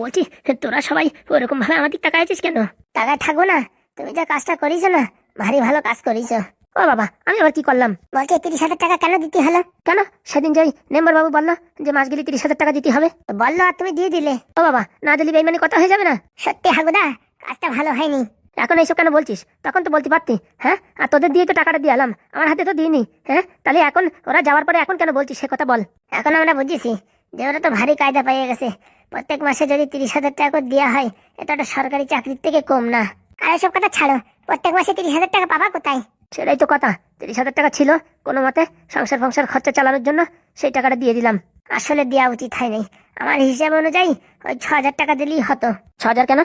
বলছি তোরা সবাই ওরকম ভাবে আমাদের তাকাইছিস কেন? তাকায় থাকবো না? তুমি যা কাজটা করিস না, ভারী ভালো কাজ করিস। ও বাবা, আমি আবার কি করলাম? বলছে 30,000 টাকা কেন দিতে হলো? কেন? সেদিন যাই মেম্বার বাবু বললো যে মাস গেলে 30,000 টাকা দিতে হবে, বললো আর তুমি দিয়ে দিলে। ও বাবা, না দিলে বেইমানি কথা হয়ে যাবে না? সত্যি হাগুদা, কাজটা ভালো হয়নি। এখন এইসব কেন বলছিস? তখন তো বলতে পারতি। হ্যাঁ, আর তোদের দিয়ে তো টাকাটা দিয়ে এলাম, আমার হাতে তো দিইনি। হ্যাঁ, তাহলে এখন ওরা যাওয়ার পরে এখন কেন বলছিস সে কথা বল। এখন আমরা বুঝেছি যে ওরা তো ভারী কায়দা পেয়ে গেছে। প্রত্যেক মাসে যদি 30,000 টাকা করে দেওয়া হয়, এটা একটা সরকারি চাকরির থেকে কম না। আর এসব কথা ছাড়ো, প্রত্যেক মাসে 30,000 টাকা পাবা কোথায়? সেটাই তো কথা, 30,000 টাকা ছিল কোনো মতে সংসার খরচা চালানোর জন্য, সেই টাকাটা দিয়ে দিলাম। আসলে দেওয়া উচিত হয়নি। আমার হিসাব অনুযায়ী ওই 6,000 টাকা দিলেই হতো। 6,000 কেন?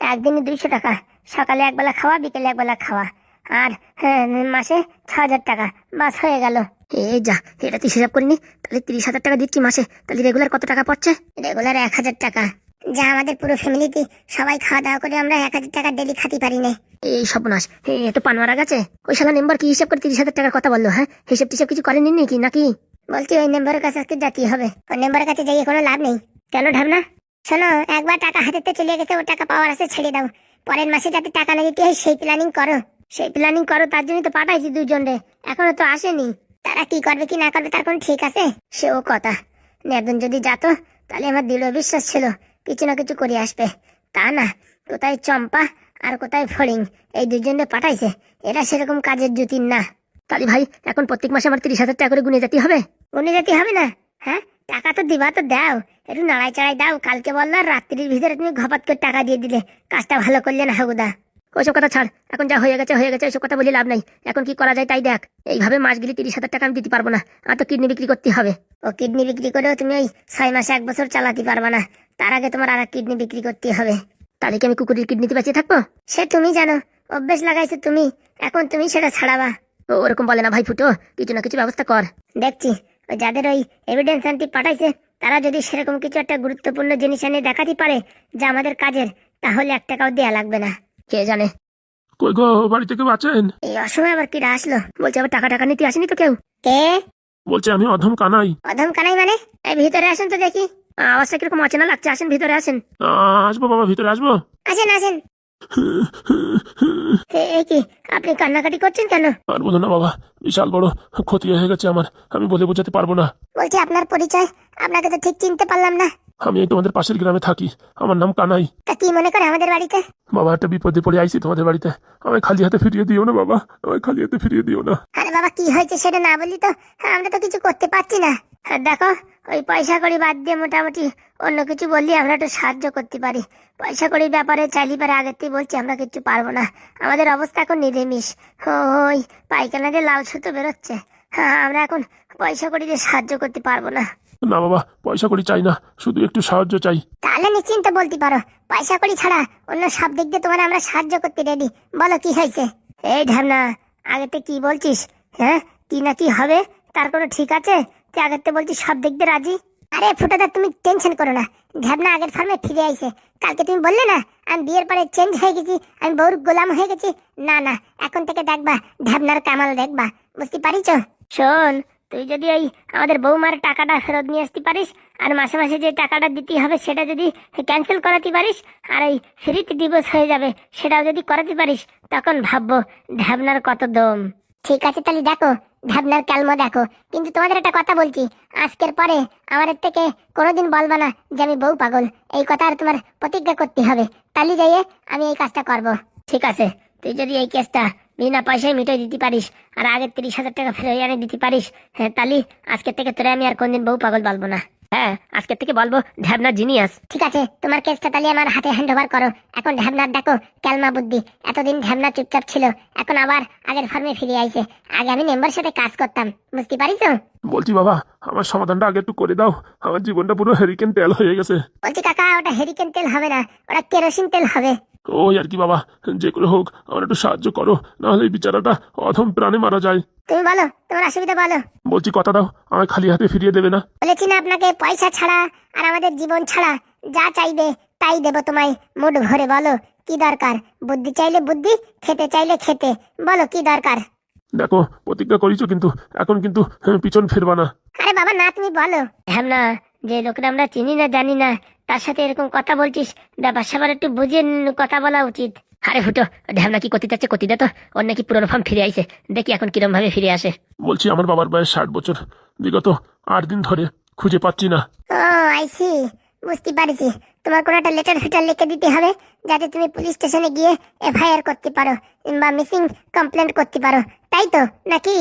একদিনে 200 টাকা, সকালে একবেলা খাওয়া, বিকেলে একবেলা খাওয়া, আর মাসে 6,000 টাকা, বাস হয়ে গেল। এই যা, এটা তুই হিসাব করিনি? তাহলে 30,000 টাকা দিচ্ছি মাসে, তাহলে রেগুলার কত টাকা পড়ছে? রেগুলার 1,000 টাকা, যা আমাদের পুরো ফ্যামিলিতে সবাই খাওয়া দাওয়া করে আমরা 1,000 টাকা ডেলি খাতে পারি না। এই সর্বনাশ, এত পান মারা গেছে। ওই শালা মেম্বার কি হিসাব করে 30,000 টাকার কথা বললো? হ্যাঁ, হিসাব টিসাব কিছু করেনি নাকি? বলছি ওই মেম্বারের কাছে আজকে যেতে হবে। ওই মেম্বারের কাছে যাইয়ে কোনো লাভ নেই। কেন ঢাবনা? শোনো, একবার টাকা হাতেতে চলে গেছে, ও টাকা পাওয়ার আছে ছেড়ে দাও। পরের মাসে যাতে টাকা না দিতে হয় সেই প্ল্যানিং করো। তার জন্য তো পাঠাইছি দুজনে, এখনো তো আসেনি। তারা কি করবে কি না করবে তার কোনো ঠিক আছে? সেও কথা। নেদন যদি যেত তাহলে আমার দৃঢ় বিশ্বাস ছিল কিছু না কিছু করে আসবে। তা না, কোথায় চম্পা আর কোথায় ফড়িং, এই দুজনে পাঠাইছে। এরা সেরকম কাজের জুতির না। তাহলে ভাই এখন প্রত্যেক মাসে আমার 30,000 টাকা করে গুনে যেতে হবে? গুনে যেতে হবে না? হ্যাঁ, টাকা তো দিবা তো দাও, একটু নাড়াই চাড়াই দাও। কালকে বললো রাত্রির ভিতরে তুমি ঘপাত করে টাকা দিয়ে দিলে, কাজটা ভালো করলে না হাগুদা। ওইসব কথা ছাড়, এখন যা হয়ে গেছে ওইসব কথা বলে লাভ নাই। এখন কি করা যায় তাই দেখ। এইভাবে মাস গেলে 30,000 টাকা আমি দিতে পারবো না, আমার তো কিডনি বিক্রি করতে হবে। ও কিডনি বিক্রি করেও তুমি ওই 6 মাসে 1 বছর চালাতে পারবা না, তার আগে তোমার আর কিডনি বিক্রি করতে হবে। তাহলে কি আমি কুকুরের কিডনিতে বাঁচিয়ে থাকবো? সে তুমি জানো, অভ্যেস লাগাইছো তুমি, এখন তুমি সেটা ছাড়াবা। ওরকম বলে না ভাই ফুটো, কিছু না কিছু ব্যবস্থা কর। দেখছি ওই যাদের ওই এভিডেন্স আনতে পাঠাইছে, তারা যদি সেরকম কিছু একটা গুরুত্বপূর্ণ জিনিস এনে দেখাতে পারে যা আমাদের কাজের, তাহলে 1 টাকাও দেয়া লাগবে না। কে জানে। কই গো, বাড়ি থেকে আছেন? এই অসময় আবার কিরা আসলো? বলছে আবার টাকা নিতে আসেনি তো কেউ? কে বলছে আমি অধম কানাই। অধম কানাই মানে? এই ভিতরে আসেন তো দেখি। আওয়াজটা কিরকম অচেনা লাগছে, আসেন ভিতরে আসেন। আসবো বাবা, ভিতরে আসবো। আসেন। এই কি আপনি কান্নাকাটি করছেন কেন? আর বলো না বাবা, বিশাল বড় ক্ষতি হয়ে গেছে আমার, আমি বলে বোঝাতে পারবো না। বলছি আপনার পরিচয়? আপনাকে তো ঠিক চিনতে পারলাম না। আমি এই তোমাদের পাশের গ্রামে থাকি, আমার নাম কানাই। তা কি মনে করে আমাদের বাড়িতে? বাবা, একটা বিপদে পড়ে আইছি তোমাদের বাড়িতে, আমায় খালি হাতে ফিরিয়ে দিও না বাবা, আমায় খালি হাতে ফিরিয়ে দিও না। আরে বাবা, কি হয়েছে সেটা না বললি তো আমরা তো কিছু করতে পারছি না। দেখো, ওই পয়সা কড়ি বাদ দিয়ে মোটামুটি অন্য কিছু বললি আমরা একটু সাহায্য করতে পারি। পয়সা কড়ির ব্যাপারে চাইলি পারে আগের থেকে বলছি আমরা কিছু পারবো না। আমাদের অবস্থা এখন নিরামিষ, ওই পায়খানা দিয়ে লাল সুতো বেরোচ্ছে। আমরা এখন পয়সা কড়ি দিয়ে সাহায্য করতে পারবো না। না বাবা, পয়সা কড়ি চাই না, শুধু একটু সাহায্য চাই। তাহলে নিশ্চিন্ত বলতে পারো, পয়সা কড়ি ছাড়া অন্য সব দিক দিয়ে তোমার আমরা সাহায্য করতে রেডি। বলো কি হয়েছে? এই ঢামনা, আগেতে কি বলছিস? হ্যাঁ, কি না কি হবে তার কোনো ঠিক আছে? তুই আগেতে বলছিস সব দিক দিয়ে রাজি। আরে ফুটাদা, তুমি টেনশন করো না, ঢামনা আগের ফার্মে ফিরে আইছে। কালকে তুমি বললে না আমি বিয়ের পরে চেঞ্জ হয়ে গেছি, আমি বউর গোলাম হয়ে গেছি। না, এখন থেকে দেখবা ঢামনার কামাল দেখবা, বুঝতে পারিস? শোন, তুই যদি ওই আমাদের বৌমার টাকাটা ফেরত নিয়ে আসতে পারিস, আর মাসে মাসে যে টাকাটা দিতে হবে সেটা যদি ক্যান্সেল করাতে পারিস, আর এই ফ্রিতে ডিভোর্স হয়ে যাবে সেটাও যদি করাতে পারিস, তখন ভাববো ঢাবনার কত দম। ঠিক আছে, তাহলে দেখো ঢাবনার ক্যালমো দেখো। কিন্তু তোমাদের একটা কথা বলছি, আজকের পরে আমাদের থেকে কোনোদিন বলবা না যে আমি বউ পাগল। এই কথা আর তোমার প্রতিজ্ঞা করতে হবে, তাহলে যাইয়ে আমি এই কাজটা করব। ঠিক আছে, তুই যদি এই কেসটা বিনা পয়সায় মিটাই দিতে পারিস আর আগের 30,000 টাকা ফেরত এনে দিতে পারিস, হ্যাঁ, তাহলে আজকের থেকে তোরে আমি আর কোনদিন বউ পাগল বলবো না। হ্যাঁ, আজকের থেকে বলবো ঢ্যাবনা জিনিয়াস। ঠিক আছে, তোমার কেসটা তাহলে আমার হাতে হ্যান্ড ওভার করো। এখন ঢ্যাবনার দেখো ক্যালমা বুদ্ধি। এতদিন ঢ্যাবনা চুপচাপ ছিল, এখন আবার আগের ফার্মে ফিরে আইছে। আগে আমি মেম্বার সাথে কাজ করতাম, বুঝতে পারিস? বলছি বাবা, আমার সমাধানটা আগে একটু করে দাও, আমার জীবনটা পুরো হেরিকেন তেল হয়ে গেছে। বলছি কাকা, ওটা হেরিকেন তেল হবে না, ওটা কেরোসিন তেল হবে। ওই আর কি বাবা, যে করে হোক আমার একটু সাহায্য করো, নাহলে এই বিচারাটা অধম প্রাণে মারা যায়। তুমি বলো তোমার অসুবিধা বলো। বলছি কথা দাও, আমায় খালি হাতে ফিরিয়ে দেবে না। বলেছি না আপনাকে, পয়সা ছাড়া আর আমাদের জীবন ছাড়া যা চাইবে তাই দেবো তোমায়, মুড ভরে। বলো কি দরকার? বুদ্ধি চাইলে বুদ্ধি, খেতে চাইলে খেতে, বলো কি দরকার? দেখো, প্রতিজ্ঞা করিছো কিন্তু এখন কিন্তু পিছন ফিরবা না। আরে বাবা না, তুমি বলো। হ্যাঁ না, যে লোকরা আমরা চিনি না জানি না তার সাথে এরকম কথা বলছিস, ব্যাপার স্যাপার একটু বুঝে কথা বলা উচিত। আরে ফুটো, ঢ্যামনা কি করতে চাচ্ছে করতে দে তো, ওর নাকি পুরনো ফর্ম ফিরে আইছে, দেখি এখন কিরম ভাবে ফিরে আসে। বলছি আমার বাবার বয়স 60 বছর, বিগত 8 দিন ধরে খুঁজে পাচ্ছি না। ও আইসি, বুঝতে পারছি। তোমার কোনো একটা লেটার ফেটার লিখে দিতে হবে, যাতে তুমি পুলিশ স্টেশনে গিয়ে এফআইআর করতে পারো কিংবা মিসিং কমপ্লেন্ট করতে পারো, তাই তো নাকি?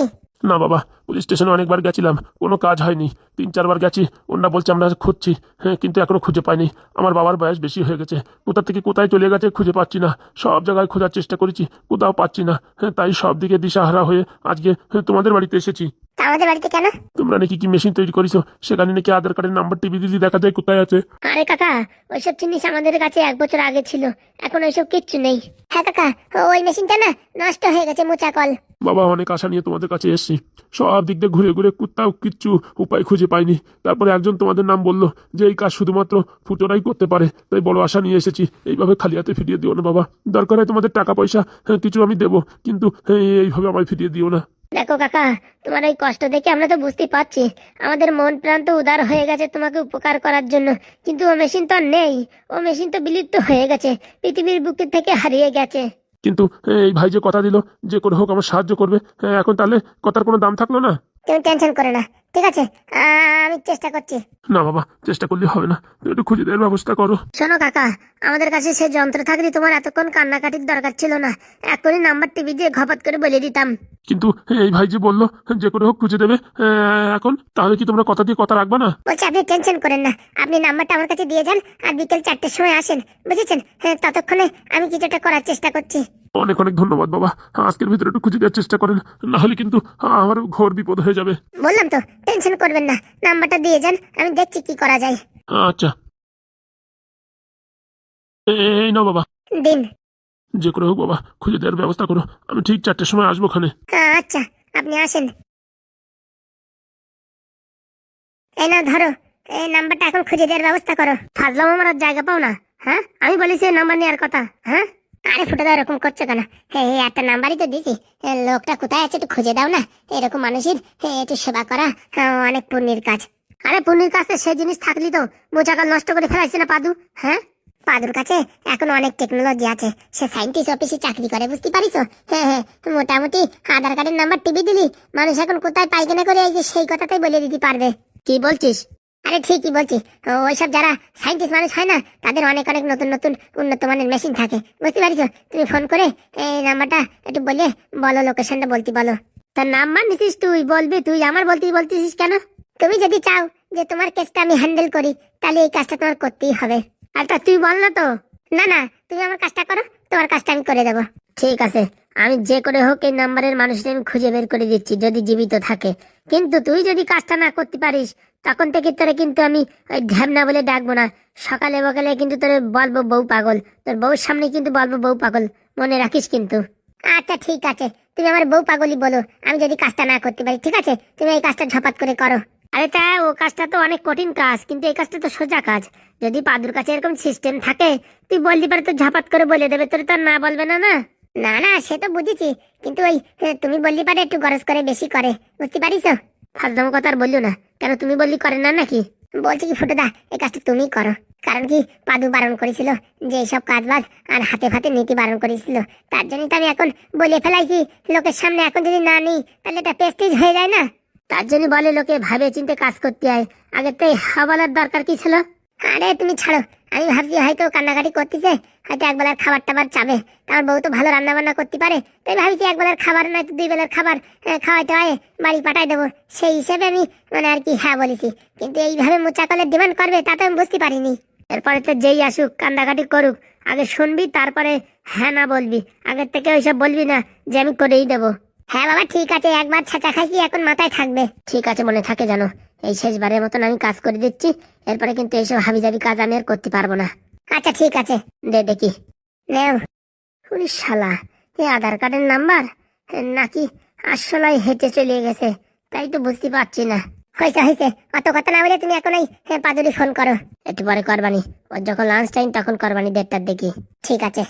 না বাবা, পুলিশ স্টেশনে অনেকবার গেছিলাম, কোনো কাজ হয়নি। 3-4 বার গেছি, ওনারা বলছে আমরা খুঁজছি, হ্যাঁ, কিন্তু এখনো খুঁজে পাইনি। আমার বাবার বয়স বেশি হয়ে গেছে, কোথা থেকে কোথায় চলে গেছে খুঁজে পাচ্ছি না। সব জায়গায় খোঁজার চেষ্টা করেছি, কোথাও পাচ্ছি না। হ্যাঁ, তাই সব দিকে দিশাহারা হয়ে আজকে তোমাদের বাড়িতে এসেছি। তা আমাদের বাড়িতে কেন? তোমরা নাকি কি মেশিন তৈরি করেছো, সেখানে নাকি আধার কার্ডের নাম্বার টিভি দিদি দেখা যায় কোথায় আছে। আরে কাকা, ওইসব জিনিস আমাদের কাছে 1 বছর আগে ছিল, এখন ওইসব কিচ্ছু নেই। হ্যাঁ কাকা, ওই মেশিনটা না নষ্ট হয়ে গেছে, মোচা কল। বাবা, অনেক আশা নিয়ে তোমাদের কাছে এসেছি, সব দিক দিয়ে ঘুরে ঘুরে কোথাও কিচ্ছু উপায় খুঁজে পাইনি। তারপরে একজন তোমাদের নাম বললো যে এই কাজ শুধুমাত্র ফুটোরাই করতে পারে, তাই বড় আশা নিয়ে এসেছি। এইভাবে খালি হাতে ফিরিয়ে দিও না বাবা, দরকার হয় তোমাদের টাকা পয়সা কিছু আমি দেবো, কিন্তু এইভাবে আমায় ফিরিয়ে দিও না। দেখো কাকা, তোমার এই কষ্ট দেখে আমরা তো বুঝতে পারছি, আমাদের মন প্রাণ তো উদার হয়ে গেছে তোমাকে উপকার করার জন্য, কিন্তু ও মেশিন তো আর নেই, ও মেশিন তো বিলুপ্ত হয়ে গেছে, পৃথিবীর বুকে থেকে হারিয়ে গেছে। কিন্তু এই ভাই যে কথা দিল যে করে হোক আমার সাহায্য করবে, এখন তাহলে কথার কোনো দাম থাকলো না। তুমি টেনশন করে না, ঠিক আছে? আমি চেষ্টা করছি। না বাবা, চেষ্টা করলে হবে না, তুমি একটু খুঁজে দেওয়ার ব্যবস্থা করো। শোনো কাকা, আমাদের কাছে সে যন্ত্র থাকলে তোমার এতক্ষণ কান্নাকাটির দরকার ছিল না, এখনই নাম্বার টিভি দিয়ে ঘপাত করে বলে দিতাম। কিন্তু এই ভাই যে বললো যে করে হোক খুঁজে দেবে, এখন তাহলে কি তোমরা কথা দিয়ে কথা রাখবা না? বলছি আপনি টেনশন করেন না, আপনি নাম্বারটা আমার কাছে দিয়ে যান, আর বিকেল 4টের সময় আসেন, বুঝেছেন? ততক্ষণে আমি কিছুটা করার চেষ্টা করছি। অনেক অনেক ধন্যবাদ বাবা, আজকের ভিতরে একটু খুঁজে দেওয়ার চেষ্টা করেন, না হলে কিন্তু আমার ঘোর বিপদ হয়ে যাবে। বললাম তো, টেনশন করবেন না, নাম্বারটা দিয়ে যান, আমি দেখছি কি করা যায়। আচ্ছা, এই নাও বাবা। দিন। যে করে হোক বাবা খুঁজে দেওয়ার ব্যবস্থা করো, আমি ঠিক 4টের সময় আসবো ওখানে। আচ্ছা, আপনি আসেন। এই না ধরো, এই নাম্বারটা এখন খুঁজে দেওয়ার ব্যবস্থা করো। ফাজলাম আমার আর জায়গা পাও না, হ্যাঁ? আমি বলেছি এই নাম্বার নেওয়ার কথা, হ্যাঁ? আরে ফুটোদা এরকম করছো কেন? একটা নাম্বারই তো দিছি, লোকটা কোথায় আছে একটু খুঁজে দাও না। এরকম মানুষের একটু সেবা করা অনেক পুণ্যের কাজ। আরে পুণ্যের কাছে সে জিনিস থাকলি তো মোচাকাল নষ্ট করে ফেলাইছে না পাদু, হ্যাঁ? পাদুর কাছে এখন অনেক টেকনোলজি আছে, সে সায়েন্টিস্ট অফিসে চাকরি করে, বুঝতে পারিস? হ্যাঁ, মোটামুটি আধার কার্ডের নাম্বার টিপে দিলি মানুষ এখন কোথায় পায়খানা করে আইছে সেই কথাটাই বলে দিতে পারবে। কি বলছিস? আরে ঠিকই বলছি, ওইসব যারা সায়েন্টিস্ট মানুষ হয় না, তাদের অনেক অনেক নতুন নতুন উন্নত মানের মেশিন থাকে, বুঝতে পারিস? তুমি ফোন করে এই নাম্বারটা একটু বলো লোকেশনটা বলতে বলো। তার নাম্বার নিছিস তুই, বলবি তুই, আমার বলতেছিস কেন? তুমি যদি চাও যে তোমার কেসটা আমি হ্যান্ডেল করি, তাহলে এই কাজটা তোমার করতেই হবে। আচ্ছা তুই বল না তো। না না, তুমি আমার কাজটা করো, তোমার কাজটা আমি করে দেবো। ঠিক আছে, আমি যে করে হোক এই নাম্বারের মানুষটা আমি খুঁজে বের করে দিচ্ছি যদি জীবিত থাকে, কিন্তু তুই যদি কাজটা না করতে পারিস তখন থেকে তোরে কিন্তু আমি ওই ঢ্যামনা বলে ডাকবো না। সকালে বকালে কিন্তু তোরে বলবো বউ পাগল, তোর বউর সামনে কিন্তু বলবো বউ পাগল, মনে রাখিস কিন্তু। আচ্ছা ঠিক আছে, তুমি আমার বউ পাগলই বলো, আমি যদি কাজটা না করতে পারি, ঠিক আছে? তুমি এই কাজটা ঝপাত করে করো। আরে তা ও কাজটা তো অনেক কঠিন কাজ, কিন্তু এই কাজটা তো সোজা কাজ। যদি পাদুর কাছে এরকম সিস্টেম থাকে, তুই বলতে পারে তো ঝাপাত করে বলে দেবে, তোর তো আর না বলবে না। না না না, সে তো বুঝেছি, কিন্তু ওই তুমি বললি পারে একটু গরজ করে বেশি করে, বুঝতে পারিস? ফাজলাম কথা আর বললো না কেন, তুমি বললি করে না নাকি? বলছি কি ফুটোদা, এই কাজটা তুমি করো, কারণ কি পাদু বারণ করেছিল যে এইসব কাজ বাজ আর হাতে ফাতে নিতে বারণ করেছিল, তার জন্যই তো আমি এখন বলে ফেলাইছি লোকের সামনে। এখন যদি না নিই তাহলে এটা প্রেস্টিজ হয়ে যায় না, তার জন্য বলে লোকে ভাবে চিন্তে কাজ করতে হয়। আগে তো এই হাওয়ালার দরকার কি ছিল? আরে তুমি ছাড়ো, আমি ভাবছি হয়তো কান্নাকাটি করতেছে, হয়তো একবেলার খাবার টাবার চাবে, আমার বউ তো ভালো রান্না বান্না করতে পারে, তাই ভাবছি একবেলার খাবার নয়তো 2 বেলার খাবার খাওয়াইতে হয়, বাড়ি পাঠাই দেবো, সেই হিসেবে আমি মানে আর কি হ্যাঁ বলেছি। কিন্তু এইভাবে মোচাকলের ডিমান্ড করবে তা তো আমি বুঝতে পারিনি। এরপরে তো যেই আসুক কান্দাকাটি করুক, আগে শুনবি তারপরে হ্যাঁ না বলবি, আগের থেকে ওইসব বলবি না যে আমি করেই দেবো। হ্যাঁ বাবা ঠিক আছে, একবার ছাঁচা খাইছি, এখন মাথায় থাকবে। ঠিক আছে, মনে থাকে জানো, এই শেষবারের মতন আমি কাজ করে দিচ্ছি, এরপরে কিন্তু এইসব হাবিজাবি কাজ আমি আর করতে পারবো না। আচ্ছা ঠিক আছে, দে দেখি, নেও। উনি শালা, এই আধার কার্ডের নাম্বার নাকি আসলে হেঁটে চলে গেছে, তাই তো বুঝতে পারছি না। হয়েছে, অত কথা না বলে তুমি এখন এই পাদুরি ফোন করো, একটু পরে করবানি, ওর যখন লাঞ্চ টাইম তখন করবানি 1:30টার দিকে। ঠিক আছে।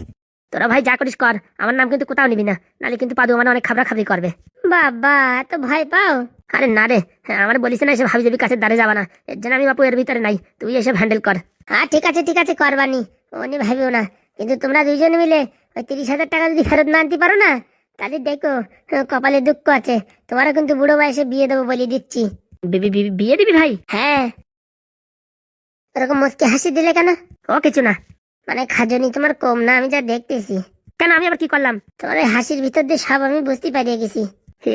তোরা ভাই যা করিস কর, আমার নাম কিন্তু কোথাও নিবি না, নালে কিন্তু পাদু আমার অনেক খাবরাখাবরি করবে। বাবা এত ভয় পাও? আরে না রে, হ্যাঁ আমার বলিস না এসে ভাবি যাবি কাছের দ্বারে যাবা না, এর জন্য আমি বাপু এর ভিতরে নাই, তুই এসে হ্যান্ডেল কর। হ্যাঁ ঠিক আছে করবানি, উনি ভাবিও না। কিন্তু তোমরা দুইজনে মিলে ওই 30,000 টাকা যদি ফেরত না আনতে পারো না, তাহলে দেখো কপালে দুঃখ আছে, তোমারও কিন্তু বুড়ো বয়সে বিয়ে দেবো বলে দিচ্ছি। বিয়ে দিবি ভাই? হ্যাঁ। ওরকম মুচকি হাসি দিলে কেন? ও কিছু না, মানে খাজনি তোমার কম না, আমি যা দেখতেছি। কেন আমি আবার কি করলাম? তোমার ওই হাসির ভিতর দিয়ে সব আমি বুঝতে পারিয়ে গেছি।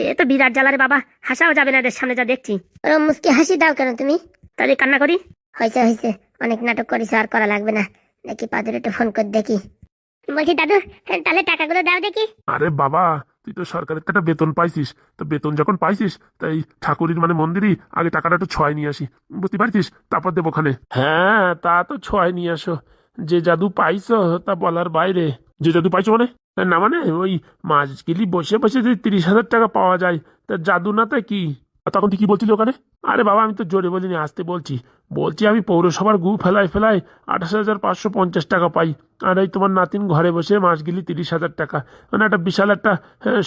এ তো বিরাট জ্বালারে বাবা, হাসাও যাবে না এদের সামনে যা দেখছি। ওরকম মুচকি হাসি দাও কেন তুমি? তাহলে কান্না করি? হয়েছে অনেক নাটক করিস, আর করা লাগবে না। দেখি পাদুর একটু ফোন করে দেখি। বলছি দাদু, তাহলে টাকাগুলো দাও দেখি। আরে বাবা, তুই তো সরকারের একটা বেতন পাইছিস, তো বেতন যখন পাইছিস তাই ঠাকুরের মানে মন্দিরই আগে টাকাটা একটু ছয় নিয়ে আসি, বুঝতে পারছিস, তারপর দেবো ওখানে। হ্যাঁ তা তো ছয় নিয়ে আসো, যে জাদু পাইছো তা বলার বাইরে। যে জাদু পাইছো মানে? না মানে ওই মাঝগিলি বসে বসে যদি 30,000 টাকা পাওয়া যায়, তা জাদু না তাই কি? আর তখন তুই কি বলছিলি ওখানে? আরে বাবা আমি তো জোরে বলিনি, আসতে বলছি আমি পৌরসভার গু ফেলায় 28,550 টাকা পাই, আর এই তোমার নাতিন ঘরে বসে মাস গেলি 30,000 টাকা, মানে একটা বিশাল একটা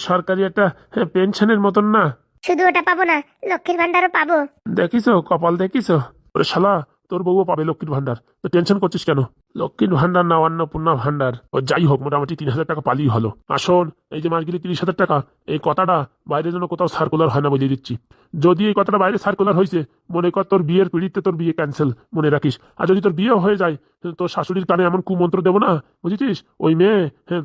সরকারি একটা পেনশনের মতন না? শুধু ওটা পাবো না, লক্ষ্মীর ভান্ডারও পাবো। দেখিছো কপাল, দেখিছো? ওরে শালা, তোর বউও পাবে লক্ষ্মীর ভান্ডার, তো টেনশন করছিস কেন? লক্ষ্মীর ভান্ডার না অন্নপূর্ণা ভান্ডার, ও যাই হোক মোটামুটি 3,000 টাকা পালিই হলো। আসুন, এই যে মাসগিলি 30,000 টাকা, এই কথাটা বাইরে যেন কোথাও সার্কুলার হয় না বলে দিচ্ছি। যদি এই কথাটা বাইরে সার্কুলার হয়েছে, মনে কর তোর বিয়ের পিড়িতে তোর বিয়ে ক্যান্সেল, মনে রাখিস। আর যদি তোর বিয়ে হয়ে যায়, তোর শাশুড়ির কানে এমন কুমন্ত্র দেবো না, বুঝেছিস? ওই মেয়ে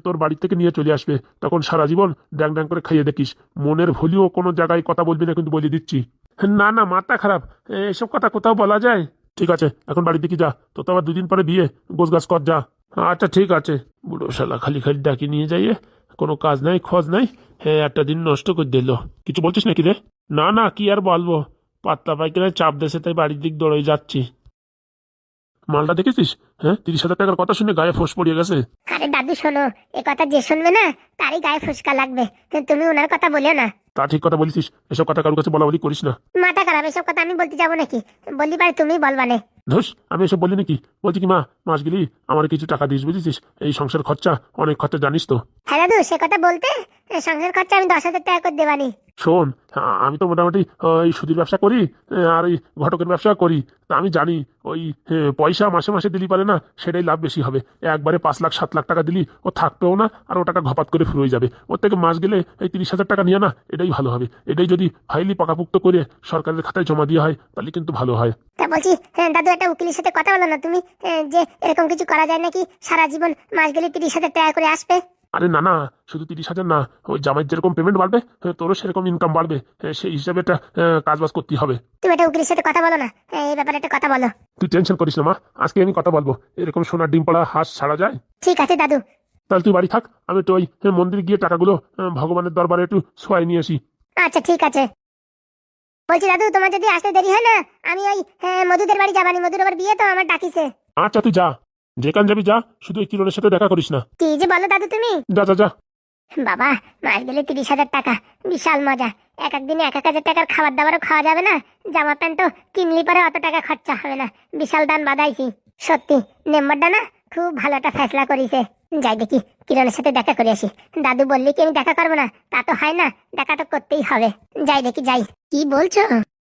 তোর বাড়ি থেকে নিয়ে চলে আসবে, তখন সারা জীবন ড্যাং ড্যাং করে খাইয়ে দেখিস। মনের ভুলিও কোনো জায়গায় কথা বলবি না কিন্তু, বলে দিচ্ছি। না না, মাথা খারাপ, এসব কথা কোথাও বলা যায়? ঠিক আছে, এখন বাড়ির দিকে যা, তো আবার 2 দিন পরে বিয়ে, গোছগাছ কর যা। আচ্ছা ঠিক আছে। বুড়ো শালা খালি খালি ডাকি নিয়ে যাইয়ে, কোনো কাজ নাই খোঁজ নাই, একটা দিন নষ্ট করে দিল। কিছু বলছিস নাকি রে? না না, কি আর বলবো, পাত্তা পাইকারের চাপ দেশে তাই বাড়ির দিক দৌড়ে যাচ্ছি। মালটা দেখেছিস? 30,000 টাকার কথা শুনে গায়ে ফোঁস পড়িয়ে গেছে। আরে দাদু শোনো, এ কথা যে শুনবে না তারই গায়ে ফুসকা লাগবে, কিন্তু তুমি ওনার কথা বলিও না। তা ঠিক কথা বলিস, এসব কথা কারোর কাছে বলা বলি করিস না। মাথা খারাপ, এসব কথা আমি বলতে যাবো নাকি? বলতে পারি তুমি বলবানে। ধুস, আমি এসব বলি নাকি? বলছি কি মা, মাস গেলি আমার কিছু টাকা দিস, বুঝেছিস? এই সংসার খরচা, অনেক খরচা জানিস তো। হ্যাঁ দাদু, সে কথা বলতে সংসার খরচা আমি 10,000 টাকা করে দেবানি। শোন, আমি তো মোটামুটি ওই সুদির ব্যবসা করি, আর ওই ঘটকের ব্যবসা করি, তা আমি জানি ওই পয়সা মাসে মাসে দিলি পারে না, সেটাই লাভ বেশি হবে। একবারে 5 লাখ 7 লাখ টাকা দিলি ও থাকবেও না, আর ও টাকা ঘপাত করে ফুরোই যাবে। ওর থেকে মাস গেলে এই 30,000 টাকা নিয়ে না, এটাই ভালো হবে। এটাই যদি ফাইলি পাকাপুক্ত করে সরকারের খাতায় জমা দেওয়া হয়, তাহলে কিন্তু ভালো হয়। তা বলছি দাদু, একটা উকিলের সাথে কথা বলো না তুমি, যে এরকম কিছু করা যায় নাকি, সারা জীবন মাস গেলে 30,000 টাকা করে আসবে। আরে না না, শুধু 30,000 না, ওই জামাইয়ের যেরকম পেমেন্ট বাড়বে, তোরও সেরকম ইনকাম বাড়বে, সেই হিসাবে একটা কাজবাজ করতে হবে। তুমি একটা উকিলের সাথে কথা বলো না, এই ব্যাপারে একটা কথা বলো। তুই টেনশন করিস না মা, আজকে আমি কথা বলবো। এরকম সোনার ডিম পড়া হাঁস ছাড়া যায়? ঠিক আছে দাদু। তাহলে তুই বাড়ি থাক, আমি একটু ওই মন্দির গিয়ে টাকাগুলো ভগবানের দরবারে একটু ছোঁয়াই নিয়ে আসি। আচ্ছা ঠিক আছে। বলছি দাদু, তোমার যদি আসতে দেরি হয় না, আমি ওই মধুদের বাড়ি যাবানি, মধুর আবার বিয়ে তো আমার ডাকিছে। আচ্ছা তুই যা, যেখান যাবি যা, শুধু এই কিরণের সাথে দেখা করিস না। কি যে বলো দাদু তুমি। যা যা যা। বাবা, মাস গেলে 30,000 টাকা, বিশাল মজা। এক একদিনে 1,000 টাকার খাবার দাবারও খাওয়া যাবে না, জামা প্যান্টও কিনলি পরে অত টাকা খরচা হবে না। বিশাল দান বাদাইছি সত্যি। নেম্বারটা না খুব ভালো একটা ফেসলা করিছে। যাই দেখি কিরণের সাথে দেখা করে আসি। দাদু বললি কি আমি দেখা করবো না? তা তো হয় না, দেখা তো করতেই হবে। যাই দেখি যাই। কি বলছো?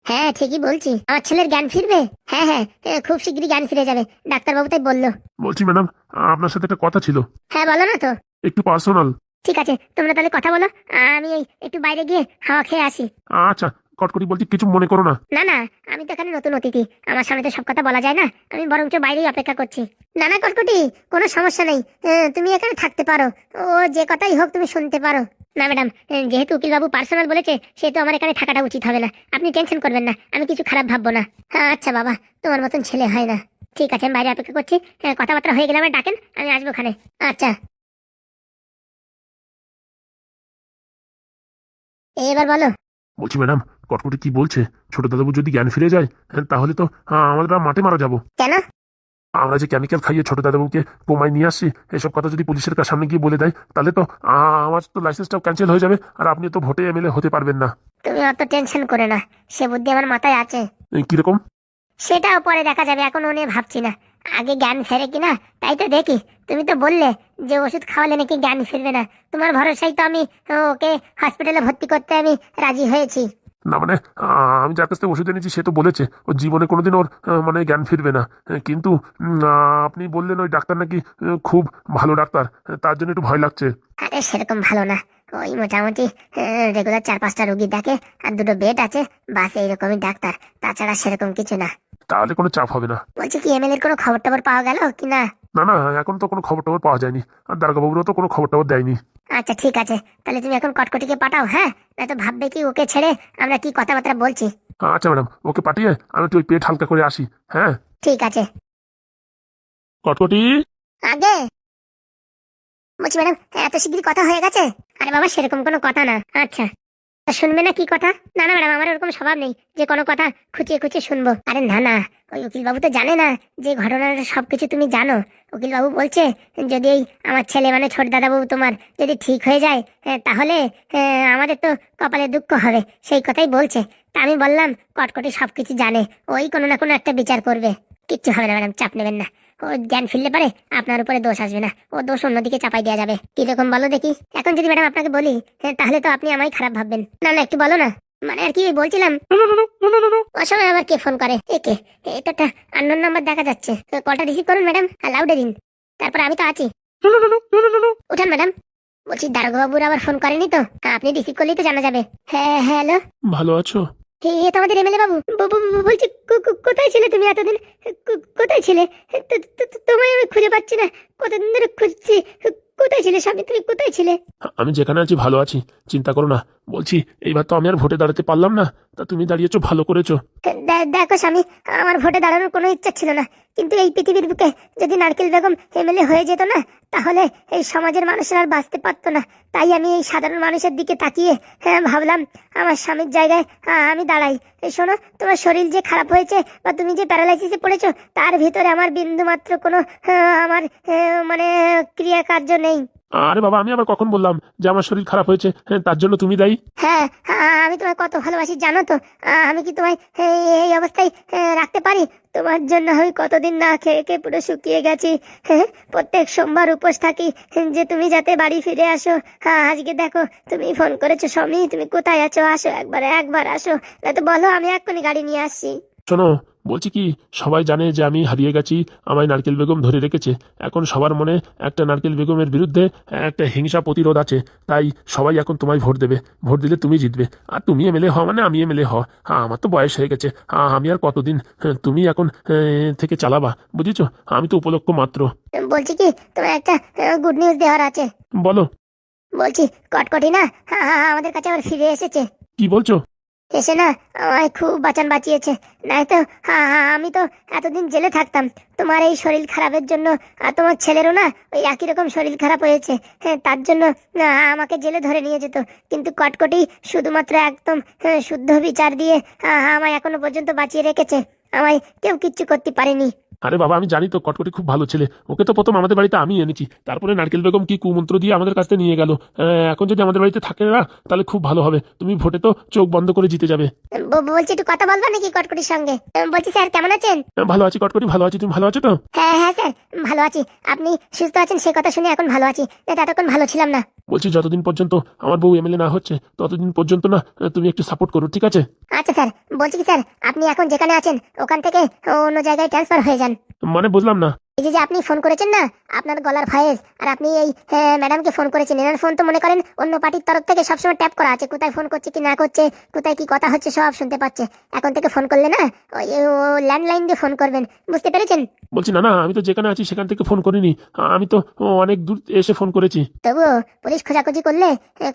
হ্যাঁ ঠিকই বলছি, আমার ছেলের জ্ঞান ফিরবে। হ্যাঁ হ্যাঁ, খুব শিগগিরই জ্ঞান ফিরে যাবে, ডাক্তারবাবু তাই বললো। বলছি ম্যাডাম, আপনার সাথে একটা কথা ছিল। হ্যাঁ বলো না তো। একটু পার্সোনাল। ঠিক আছে, তোমরা তাহলে কথা বলো, আমি ওই একটু বাইরে গিয়ে হাওয়া খেয়ে আসি। আচ্ছা, কটকটি বলছি, কিছু মনে করো না। না না, আমি তো এখানে নতুন অতিথি, আমার সামনে তো সব কথা বলা যায় না, আমি বরঞ্চ বাইরেই অপেক্ষা করছি। না না কটকটি, কোনো সমস্যা নেই, তুমি এখানে থাকতে পারো, ও যে কথাই হোক তুমি শুনতে পারো। না ম্যাডাম, যেহেতু উকিলবাবু পার্সোনাল বলেছে, সেহেতু আমার এখানে থাকাটা উচিত হবে না। আপনি টেনশন করবেন না, আমি কিছু খারাপ ভাববো না। হ্যাঁ আচ্ছা বাবা, তোমার মতন ছেলে হয় না। ঠিক আছে, আমি বাইরে অপেক্ষা করছি, কথাবার্তা হয়ে গেলে আমার ডাকেন, আমি আসবো ওখানে। আচ্ছা, এবার বলো। বলছি ম্যাডাম, কটকটি কি বলছে, ছোট দাদাবু যদি জ্ঞান ফিরে যায়, তাহলে তো আমরা মাঠে মারা যাব। কেন? আমরা যে কেমিক্যাল খাইয়ে ছোট দাদাবুকে কোমায় নিয়ে আসছি, এসব কথা যদি পুলিশের সামনে গিয়ে বলে দেয়, তাহলে তো আমার তো লাইসেন্সটাও ক্যান্সেল হয়ে যাবে, আর আপনি তো ভোটে এমএলএ হতে পারবেন না। তুমি অত টেনশন করে না, সে বুদ্ধি আমার মাথায় আছে। কিরকম? সেটাও পরে দেখা যাবে, এখন ও নিয়ে ভাবছি না। আগে জ্ঞান ফেরে কিনা তাই তো দেখি। তুমি তো বললে যে ওষুধ খাওয়ালে নাকি জ্ঞান ফিরবে না, তোমার ভরসায় তো আমি ওকে হসপিটালে ভর্তি করতে আমি রাজি হয়েছি। না মানে আমি যার কাছ থেকে ওষুধ এনেছি সে তো বলেছে ওর জীবনে কোনোদিন ওর মানে জ্ঞান ফিরবে না। কিন্তু আপনি বললেন ওই ডাক্তার নাকি খুব ভালো ডাক্তার, তার জন্য একটু ভয় লাগছে। আরে সেরকম ভালো না, ওই মোটামুটি রেগুলার 4-5টা রোগী দেখে, আর 2টো বেড আছে, বাস এইরকমই ডাক্তার, তাছাড়া সেরকম কিছু না। তাহলে কোনো চাপ হবে না। বলছি কি এমএলএর কোনো খবর টবর পাওয়া গেল কি না? না না, এখন তো কোনো খবর টবর পাওয়া যায়নি, আর দারোগাবাবুরও তো কোনো খবর টবর দেয়নি। আচ্ছা ঠিক আছে, তাহলে তুমি এখন কটকটিকে পাঠাও, হ্যাঁ, না তো ভাববে কি ওকে ছেড়ে আমরা কি কথাবার্তা বলছি। আচ্ছা ম্যাডাম, ওকে পাঠিয়ে আমি একটু ওই পেট হালকা করে আসি। হ্যাঁ, ঠিক আছে। কটকটি। আগে বলছি ম্যাডাম, এত শিগগিরই কথা হয়ে গেছে? আরে বাবা সেরকম কোনো কথা না। আচ্ছা, তা শুনবে না কি কথা? না না ম্যাডাম, আমার ওরকম স্বভাব নেই যে কোনো কথা খুঁচিয়ে খুঁচিয়ে শুনবো। আরে না না, ওই উকিল বাবু তো জানে না যে ঘটনাটা সবকিছু তুমি জানো। উকিল বাবু বলছে যদি এই আমার ছেলে মানে ছোট দাদা বাবু তোমার যদি ঠিক হয়ে যায়, তাহলে আমাদের তো কপালে দুঃখ হবে, সেই কথাই বলছে। তা আমি বললাম কটকটি সবকিছু জানে, ওই কোনো না কোনো একটা বিচার করবে। কিচ্ছু হবে না ম্যাডাম, চাপ নেবেন না। ও জ্ঞান ফিরলে পারে আপনার উপরে দোষ আসবে না, ও দোষ অন্যদিকে চাপাই দেওয়া যাবে। কিরকম বলো দেখি? এখন যদি ম্যাডাম আপনাকে বলি তাহলে তো আপনি আমায় খারাপ ভাববেন। না না, একটু বলো না। মানে আর কি বলছিলাম, ওর সময় আবার কে ফোন করে? একে, এটা একটা আননোন নাম্বার দেখা যাচ্ছে। কলটা রিসিভ করুন ম্যাডাম, আর লাউডে দিন। তারপর আমি তো আছি, উঠান ম্যাডাম। বলছি দারোগাবুর আবার ফোন করেনি তো? আপনি রিসিভ করলেই তো জানা যাবে। হ্যাঁ হ্যালো, ভালো আছো? এ তো আমাদের এমএলএ বাবু। বলছি কোথায় ছিলে তুমি এতদিন? কোথায় ছিলে? তোমায় আমি খুঁজে পাচ্ছি না, কতদিন ধরে খুঁজছি। কোথায় ছিলে স্বামী, তুমি কোথায় ছিলে? আমি যেখানে আছি ভালো আছি, চিন্তা করো না। বলছি এইবার তো আমি আর ভোটে দাঁড়াতে পারলাম না, তা তুমি দাঁড়িয়েছো, ভালো করেছো। দেখো স্বামী, আমার ভোটে দাঁড়ানোর কোনো ইচ্ছা ছিল না, কিন্তু এই পৃথিবীর বুকে যদি নারকেল বেগম এমএলএ হয়ে যেত না, তাহলে এই সমাজের মানুষের আর বাঁচতে পারতো না। তাই আমি এই সাধারণ মানুষের দিকে তাকিয়ে ভাবলাম আমার স্বামীর জায়গায় আমি দাঁড়াই। এই শোনো, তোমার শরীর যে খারাপ হয়েছে বা তুমি যে প্যারালাইসিসে পড়েছো, তার ভিতরে আমার বিন্দু মাত্র কোনো আমার মানে ক্রিয়াকার্য নেই। আরে বাবা, আমি আবার কখন বললাম যে আমার শরীর খারাপ হয়েছে? তার জন্য তুমি দায়ী? হ্যাঁ, আমি তোমায় কত ভালোবাসি জানো তো। আমি কি তোমায় এই অবস্থায় রাখতে পারি? তোমার জন্য আমি কতদিন না খেয়ে খেয়ে পুরো শুকিয়ে গেছি। প্রত্যেক সোমবার উপোস থাকি যে তুমি যাতে বাড়ি ফিরে আসো। আজকে দেখো তুমি ফোন করেছো, স্বামী তুমি কোথায় আছো, আসো একবার আসো, না তো বলো আমি এক্ষুনি গাড়ি নিয়ে আসছি। শোনো, বলছি কি, সবাই জানে যে আমি হারিয়ে গেছি, আমায় নারকেল বেগম ধরে রেখেছে। এখন সবার মনে একটা নারকেল বেগমের বিরুদ্ধে একটা হিংসা প্রতিরোধ আছে, তাই সবাই এখন তোমায় ভোট দেবে। ভোট দিলে তুমি জিতবে, আর তুমি এমএলএ হও মানে আমি এমএলএ হও। আমার তো বয়স হয়ে গেছে, আমি আর কতদিন তুমি এখন থেকে চালাবা, বুঝেছো? আমি তো উপলক্ষ মাত্র। বলছি কি, তোমার একটা গুড নিউজ দেওয়ার আছে। বলো। বলছি কটকটি না আমাদের কাছে আবার ফিরে এসেছে। কি বলছো? এসে না আমায় খুব বাঁচিয়েছে। নাই তো আমি তো এতদিন জেলে থাকতাম তোমার এই শরীর খারাপের জন্য। আর তোমার ছেলেরও না ওই একই রকম শরীর খারাপ হয়েছে, তার জন্য আমাকে জেলে ধরে নিয়ে যেত। কিন্তু কটকটি শুধুমাত্র একদম শুদ্ধ বিচার দিয়ে আমায় এখনো পর্যন্ত বাঁচিয়ে রেখেছে। আমায় কেউ কিচ্ছু করতে পারেনি। আরে বাবা, আমি জানি তো কটকটি খুব ভালো ছেলে, ওকে তো প্রথম আমাদের বাড়িতে আমি এনেছি, তারপরে নারকেল বেগম কি কুমন্ত্র দিয়ে আমাদের কাছে নিয়ে গেল। এখন যদি আমাদের বাড়িতে থাকে না তাহলে খুব ভালো হবে, তুমি ভোটে তো চোখ বন্ধ করে জিতে যাবে। বলছি একটু কথা বলবা নাকি কটকটির সঙ্গে? বলছি স্যার কেমন আছেন? ভালো আছি কটকটি, ভালো আছি, তুমি ভালো আছো তো? হ্যাঁ হ্যাঁ স্যার ভালো আছি। আপনি সুস্থ আছেন সে কথা শুনে এখন ভালো আছি, এতক্ষণ ভালো ছিলাম না। বলছি যতদিন পর্যন্ত আমার বউ এমএলএ না হচ্ছে ততদিন পর্যন্ত না তুমি একটু সাপোর্ট করো, ঠিক আছে? আচ্ছা স্যার। বলছি কি স্যার, আপনি এখন যেখানে আছেন ওখান থেকে অন্য জায়গায় ট্রান্সফার হয়ে যান। মানে বুঝলাম না। এই যে আপনি ফোন করেছেন না, আপনার গলার ভয়েস, আর আপনি এই ম্যাডামকে ফোন করেছেন, এনার ফোন তো মনে করেন অন্য পার্টির তরফ থেকে সবসময় ট্যাপ করা আছে, কোথায় ফোন করছে কি না করছে, কোথায় কি কথা হচ্ছে সব শুনতে পাচ্ছে। এখন থেকে ফোন করলে না ওই ল্যান্ডলাইন দিয়ে ফোন করবেন, বুঝতে পেরেছেন? বলছি না না, আমি তো যেখানে আছি সেখান থেকে ফোন করিনি, আমি তো অনেক দূর এসে ফোন করেছি। তবুও পুলিশ খোঁজাখুঁজি করলে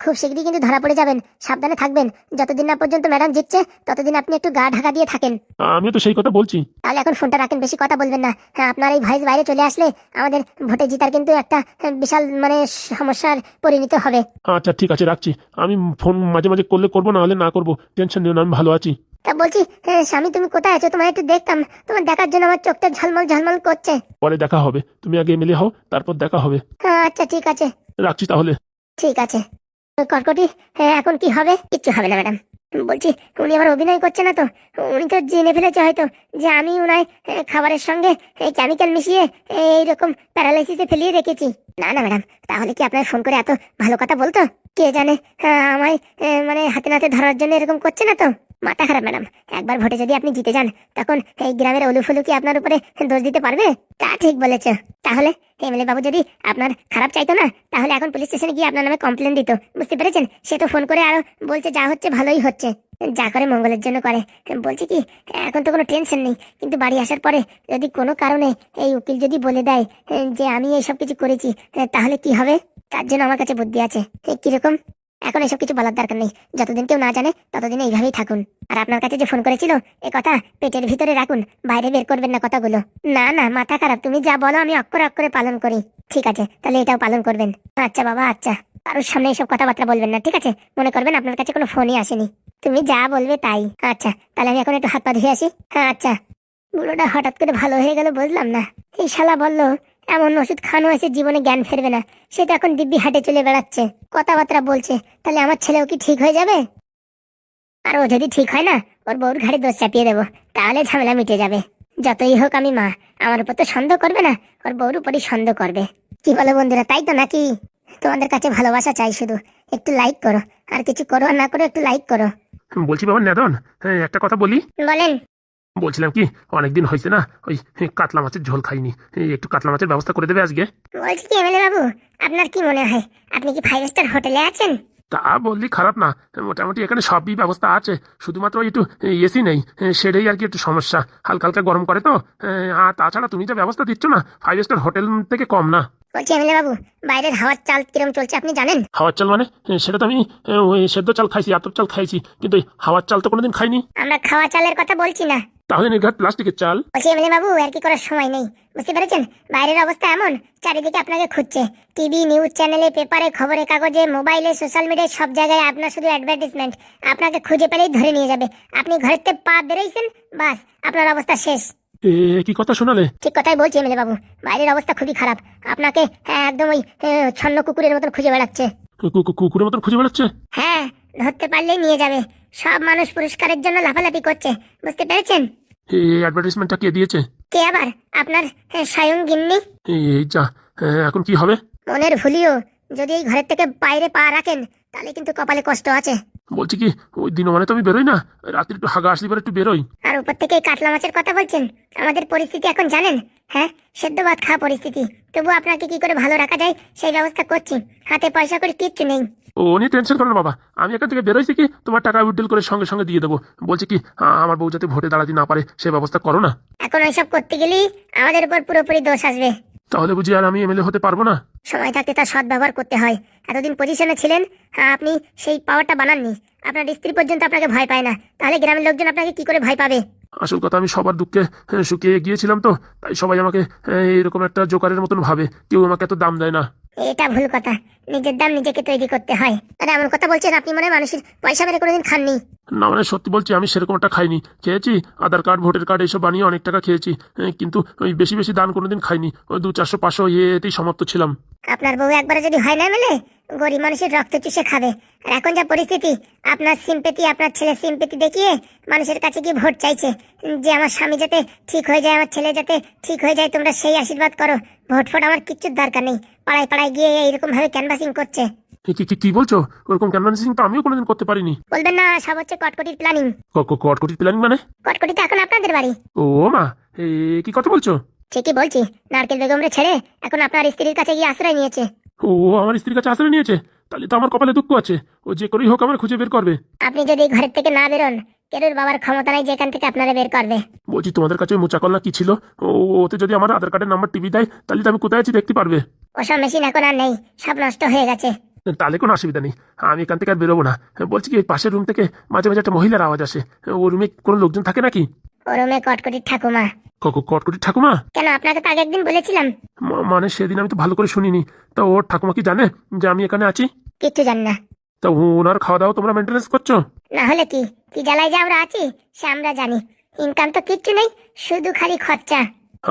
খুব শীঘ্রই কিন্তু ধরা পড়ে যাবেন, সাবধানে থাকবেন। যতদিন না পর্যন্ত ম্যাডাম জিতছে ততদিন আপনি একটু গা ঢাকা দিয়ে থাকেন। আমিও তো সেই কথা বলছি। তাহলে এখন ফোনটা রাখেন, বেশি কথা বলবেন না। আপনার এই ভয়েস বাইরে চলে আসলে আমাদের ভোটে জিতার কিন্তু একটা বিশাল মানে সমস্যার পরিণত হবে। আচ্ছা ঠিক আছে, রাখছি। আমি ফোন মাঝে মাঝে করলে করবো, না হলে না করবো, টেনশন নিও না, আমি ভালো আছি। তা বলছি স্বামী তুমি কোথায় আছো? তোমার একটু দেখতাম, তোমার দেখার জন্য আমার চোখটা ঝলমল ঝলমল করছে। পরে দেখা হবে, তুমি আগে এমএলএ হও, তারপর দেখা হবে। আচ্ছা ঠিক আছে। রাখছি তাহলে। ঠিক আছে। কটকটি এখন কি হবে? কিচ্ছু হবে না ম্যাডাম, বলছি উনি আবার অভিনয় করছে না তো? উনি তো জেনে ফেলেছে হয়তো যে আমি উনায় খাবারের সঙ্গে কেমিক্যাল মিশিয়ে এইরকম প্যারালাইসিসে ফেলিয়ে রেখেছি। না না ম্যাডাম, তাহলে কি আপনার ফোন করে এত ভালো কথা বলতো? কে জানে আমায় মানে হাতে নাতে ধরার জন্য এরকম করছে না তো? মাথা খারাপ ম্যাডাম। একবার ভোটে যদি আপনি জিতে যান তখন এই গ্রামের অলুফলু কি আপনার উপরে দোষ দিতে পারবে? তা ঠিক বলেছ। তাহলে এমএলএ বাবু যদি আপনার খারাপ চাইতো না তাহলে এখন পুলিশ স্টেশনে গিয়ে আপনার নামে কমপ্লেন দিত, বুঝতে পেরেছেন? সে তো ফোন করে আরো বলছে যা হচ্ছে ভালোই হচ্ছে, যা করে মঙ্গলের জন্য করে। বলছি কি এখন তো কোনো টেনশন নেই, কিন্তু বাড়ি আসার পরে যদি কোনো কারণে এই উকিল যদি বলে দেয় যে আমি এইসব কিছু করেছি তাহলে কি হবে? তার জন্য আমার কাছে বুদ্ধি আছে। কিরকম? এখন এসব কিছু বলার দরকার নেই, যতদিন কেউ না জানে ততদিন এইভাবেই থাকুন। আর আপনার কাছে যে ফোন করেছিল এ কথা পেটের ভিতরে রাখুন, বাইরে বের করবেন না কথাগুলো। না না মাথা খারাপ, তুমি যা বলো আমি অক্ষরে অক্ষরে পালন করি। ঠিক আছে, তাহলে এটাও পালন করবেন। আচ্ছা বাবা, আচ্ছা। কারোর সামনে এসব কথাবার্তা বলবেন না, ঠিক আছে? মনে করবেন আপনার কাছে কোনো ফোনই আসেনি। তুমি যা বলবে তাই। আচ্ছা, তাহলে আমি এখন একটু হাত পা ধুয়ে আসি। হ্যাঁ আচ্ছা। বুড়োটা হঠাৎ করে ভালো হয়ে গেল বুঝলাম না। এই শালা বললো এমন ওষুধ খানো হয়েছে জীবনে জ্ঞান ফেরবে না, সে তো এখন দিব্যি হাটে চলে বেড়াচ্ছে, কথাবার্তা বলছে। তাহলে আমার ছেলেও কি ঠিক হয়ে যাবে? আর ও যদি ঠিক হয় না, ওর বউর ঘাড়ে দোষ চাপিয়ে দেবো, তাহলে ঝামেলা মিটে যাবে। যতই হোক আমি মা, আমার উপর তো সন্দেহ করবে না, ওর বউর উপরই সন্দেহ করবে। কি বলো বন্ধুরা, তাই তো নাকি? তোমাদের কাছে ভালোবাসা চাই শুধু, একটু লাইক করো। আর কিছু করো আর না করো, একটু লাইক করো। বলছি বাবা নেদন, একটা কথা বলি। বলেন। বলছিলাম কি, অনেকদিন হয়েছে না ওই কাতলা মাছের ঝোল খাইনি, একটু কাতলা মাছের ব্যবস্থা করে দেবে আজকে? বলছি কি এমএলএ বাবু, আপনার কি মনে হয় আপনি কি 5 স্টার হোটেলে আছেন? তা বললি খারাপ না, মোটামুটি এখানে সবই ব্যবস্থা আছে, শুধুমাত্র একটু এসি নেই, সেটাই আর কি একটু সমস্যা, হালকা হালকা গরম করে তো। আর তাছাড়া তুমি যা ব্যবস্থা দিচ্ছ না, 5 স্টার হোটেল থেকে কম না। বলছি এমএলএ বাবু, বাইরের হাওয়ার চাল কিরম চলছে আপনি জানেন? হাওয়ার চাল মানে? সেটা তো আমি ওই সেদ্ধ চাল খাইছি, আতপ চাল খাইছি, কিন্তু ওই হাওয়ার চাল তো কোনোদিন খাইনি। আমরা খাওয়া চালের কথা বলছি না। তাহলে নির্ঘাত প্লাস্টিকের চাল? বলছি এমএলএ বাবু, আর কি করার সময় নেই, বুঝতে পেরেছেন? বাইরের অবস্থা এমন, চারিদিকে আপনাকে খুঁজছে। টিভি, নিউজ চ্যানেলে, পেপারে, খবরের কাগজে, মোবাইলে, সোশ্যাল মিডিয়ায়, সব জায়গায় আপনার শুধু অ্যাডভার্টাইজমেন্ট। আপনাকে খুঁজে পেলেই ধরে নিয়ে যাবে। আপনি ঘরের থেকে পা বেরোইছেন, বাস আপনার অবস্থা শেষ। কি কথা শোনালে? ঠিক কথাই বলছি এমএলএ বাবু, বাইরের অবস্থা খুবই খারাপ। আপনাকে একদম ওই ছন্ন কুকুরের মতন খুঁজে বেড়াচ্ছে। কুকুরের মতন খুঁজে বেড়াচ্ছে? হ্যাঁ, ধরতে পারলেই নিয়ে যাবে। সব মানুষ পুরস্কারের জন্য লাফালাফি করছে, বুঝতে পেরেছেন? এই অ্যাডভার্টাইজমেন্টটা কে দিয়েছে? কে আবার? আপনার স্বয়ং গিন্নি। এই যা, এখন কি হবে? মনের ভুলিও, যদি এই ঘরের থেকে বাইরে পা রাখেন তাহলে কিন্তু কপালে কষ্ট আছে। বলছি কি, ওই দিন মানে তো আমি বেরোই না, রাত্রি একটু হাগা আসলি পরে একটু বেরোই। আর উপর থেকে এই কাতলা মাছের কথা বলছেন। আমাদের পরিস্থিতি এখন জানেন? হ্যাঁ, সেদ্ধ ভাত খাওয়া পরিস্থিতি। তবু আপনাকে কি করে ভালো রাখা যায় সেই ব্যবস্থা করছি। হাতে পয়সা করে কিচ্ছু নেই। ও নিয়ে টেনশন করো না বাবা, আমি এখান থেকে বেরোইছি কি তোমার টাকা উইথড্রল করে সঙ্গে সঙ্গে দিয়ে দেবো। বলছি কি, আমার বউ যাতে ভোটে দাঁড়াতে না পারে সে ব্যবস্থা করো না। এখন ওইসব করতে গেলেই আমাদের উপর পুরোপুরি দোষ আসবে। তাহলে বুঝি আর আমি এমএলএ হতে পারবো না? সময় থাকতে তার সৎ ব্যবহার করতে হয়। এতদিন পজিশনে ছিলেন, আপনি সেই পাওয়ারটা বানাননি। আপনার স্ত্রী পর্যন্ত আপনাকে ভয় পায় না, তাহলে গ্রামের লোকজন আপনাকে কি করে ভয় পাবে? আসল কথা, আমি সবার দুঃখে সুখে গিয়েছিলাম তো, তাই সবাই আমাকে এরকম একটা জোকারের মতন ভাবে, কেউ আমাকে এত দাম দেয় না। এটা ভুল কথা, নিজের দাম নিজেকে তৈরি করতে হয়। আর এমন কথা বলছেন আপনি, মনে হয় মানুষের পয়সা মেরে কোনোদিন খাননি। না মানে সত্যি বলছি, আমি সেরকম একটা খাইনি। খেয়েছি আধার কার্ড, ভোটার কার্ড এইসব বানিয়ে অনেক টাকা খেয়েছি, কিন্তু ওই বেশি বেশি দান কোনোদিন খাইনি। ওই 200-400 এতেই সমাপ্ত ছিলাম। আপনার বউ একবারে যদি হয় না মেলে, গরিব মানুষের রক্ত চুষে খাবে। আর এখন যা পরিস্থিতি, আপনার সিম্পেথি, আপনার ছেলের সিম্পেথি দেখিয়ে মানুষের কাছে গিয়ে ভোট চাইছে যে আমার স্বামী যাতে ঠিক হয়ে যায়, আমার ছেলে যাতে ঠিক হয়ে যায়, তোমরা সেই আশীর্বাদ করো। ভোট ফোট আমার কিচ্ছুর দরকার নেই। পাড়ায় পাড়ায় গিয়ে এইরকম ভাবে ক্যানভাসিং করছে। কি বলছো? ওরকম ক্যানভাসিং তো আমিও কোনোদিন করতে পারিনি। বলবেন না, সব হচ্ছে কটকটির প্ল্যানিং। কটকটির প্ল্যানিং মানে? কটকটি তো এখন আপনাদের বাড়ি। ও মা, কি কথা বলছো? ঠিকই বলছি, নারকেল বেগমরে ছেড়ে এখন আপনার স্ত্রীর কাছে গিয়ে আশ্রয় নিয়েছে। ও আমার স্ত্রীর কাছে আশ্রয় নিয়েছে? তাহলে তো আমার কপালে দুঃখ আছে, ও যে করেই হোক আমার খুঁজে বের করবে। আপনি যদি ঘরের থেকে না বেরোন, কেরুর বাবার ক্ষমতা নাই যেখান থেকে আপনারা বের করবে। বলছি তোমাদের কাছে মুচাকল না কি ছিল, ওতে যদি আমার আধার কার্ডের নাম্বার টিভি দেয় তাহলে তো আমি কোথায় আছি দেখতে পারবে। ওসব মেশিন এখন আর নেই, সব নষ্ট হয়ে গেছে। তাহলে কোনো অসুবিধা নেই, আমি এখান থেকে আর বেরোবো না। বলছি কি, পাশের রুম থেকে মাঝে মাঝে একটা মহিলার আওয়াজ আসে, ও রুমে কোনো লোকজন থাকে নাকি? ও রুমে কটকটির ঠাকুমা। কটকটির ঠাকুমা? কেন, আপনাকে তো আগে একদিন বলেছিলাম। মানে সেদিন আমি তো ভালো করে শুনিনি। তা ওর ঠাকুমা কি জানে যে আমি এখানে আছি? কিচ্ছু জান না। তা ওনার খাওয়া দাওয়া তোমরা মেনটেন্স করছো? না হলে কি, কি জ্বালায় যে আমরা আছি সে আমরা জানি। ইনকাম তো কিচ্ছু নেই, শুধু খালি খরচা।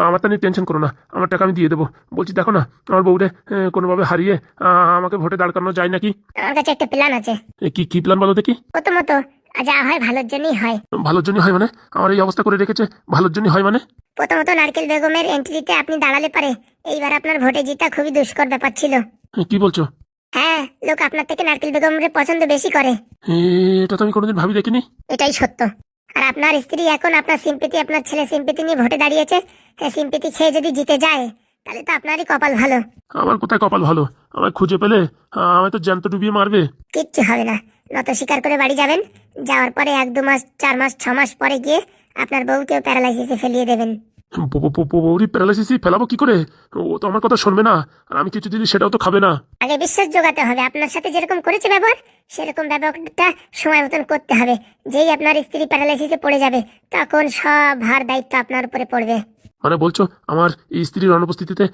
আমার তা নিয়ে টেনশন করো না, আমার টাকা আমি দিয়ে দেবো। বলছি দেখো না, আমার বউরে কোনোভাবে হারিয়ে আমাকে ভোটে দাঁড় করানো যায় নাকি? আমার কাছে একটা প্ল্যান আছে। কি প্ল্যান বলো দেখি? প্রথমত যা হয় ভালোর জন্যই হয়। ভালোর জন্য হয় মানে? আমার এই অবস্থা করে রেখেছে, ভালোর জন্য হয় মানে? প্রথমত নারকেল বেগমের এন্ট্রিতে আপনি দাঁড়ালে পারে এইবার আপনার ভোটে জিতা খুবই দুষ্কর ব্যাপার ছিল। কি বলছো? হ্যাঁ, লোক আপনার থেকে নারকেল বেগমের পছন্দ বেশি করে। এটা তো আমি কোনোদিন ভাবি দেখিনি। এটাই সত্য। আর আপনার স্ত্রী এখন আপনার সিম্পেথি, আপনার ছেলে সিম্পেথি নিয়ে ভোটে দাঁড়িয়েছে। সিম্পেথি খেয়ে যদি জিতে যায় তাহলে তো আপনারই কপাল ভালো। আমার কোথায় কপাল ভালো? আমায় খুঁজে পেলে আমায় তো জ্যান্ত ডুবিয়ে মারবে। কিচ্ছু হবে না, নত স্বীকার করে বাড়ি যাবেন। যাওয়ার পরে 1-2 মাস, 4 মাস, 6 মাস পরে গিয়ে আপনার বউকেও প্যারালাইসিসে ফেলিয়ে দেবেন। বৌরি প্যারালাইসিস ফেলাবো কি করে? ও তো আমার কথা শুনবে না, আর আমি কিছু দিলি সেটাও তো খাবে না। আগে বিশ্বাস জোগাতে হবে। আপনার সাথে যেরকম করেছে ব্যবহার, সেরকম ব্যবহারটা সময় মতন করতে হবে। যেই আপনার স্ত্রী প্যারালাইসিসে পড়ে যাবে তখন সব ভার দায়িত্ব আপনার উপরে পড়বে। মানে বলছো আমার এই স্ত্রীর অনুপস্থিতিতে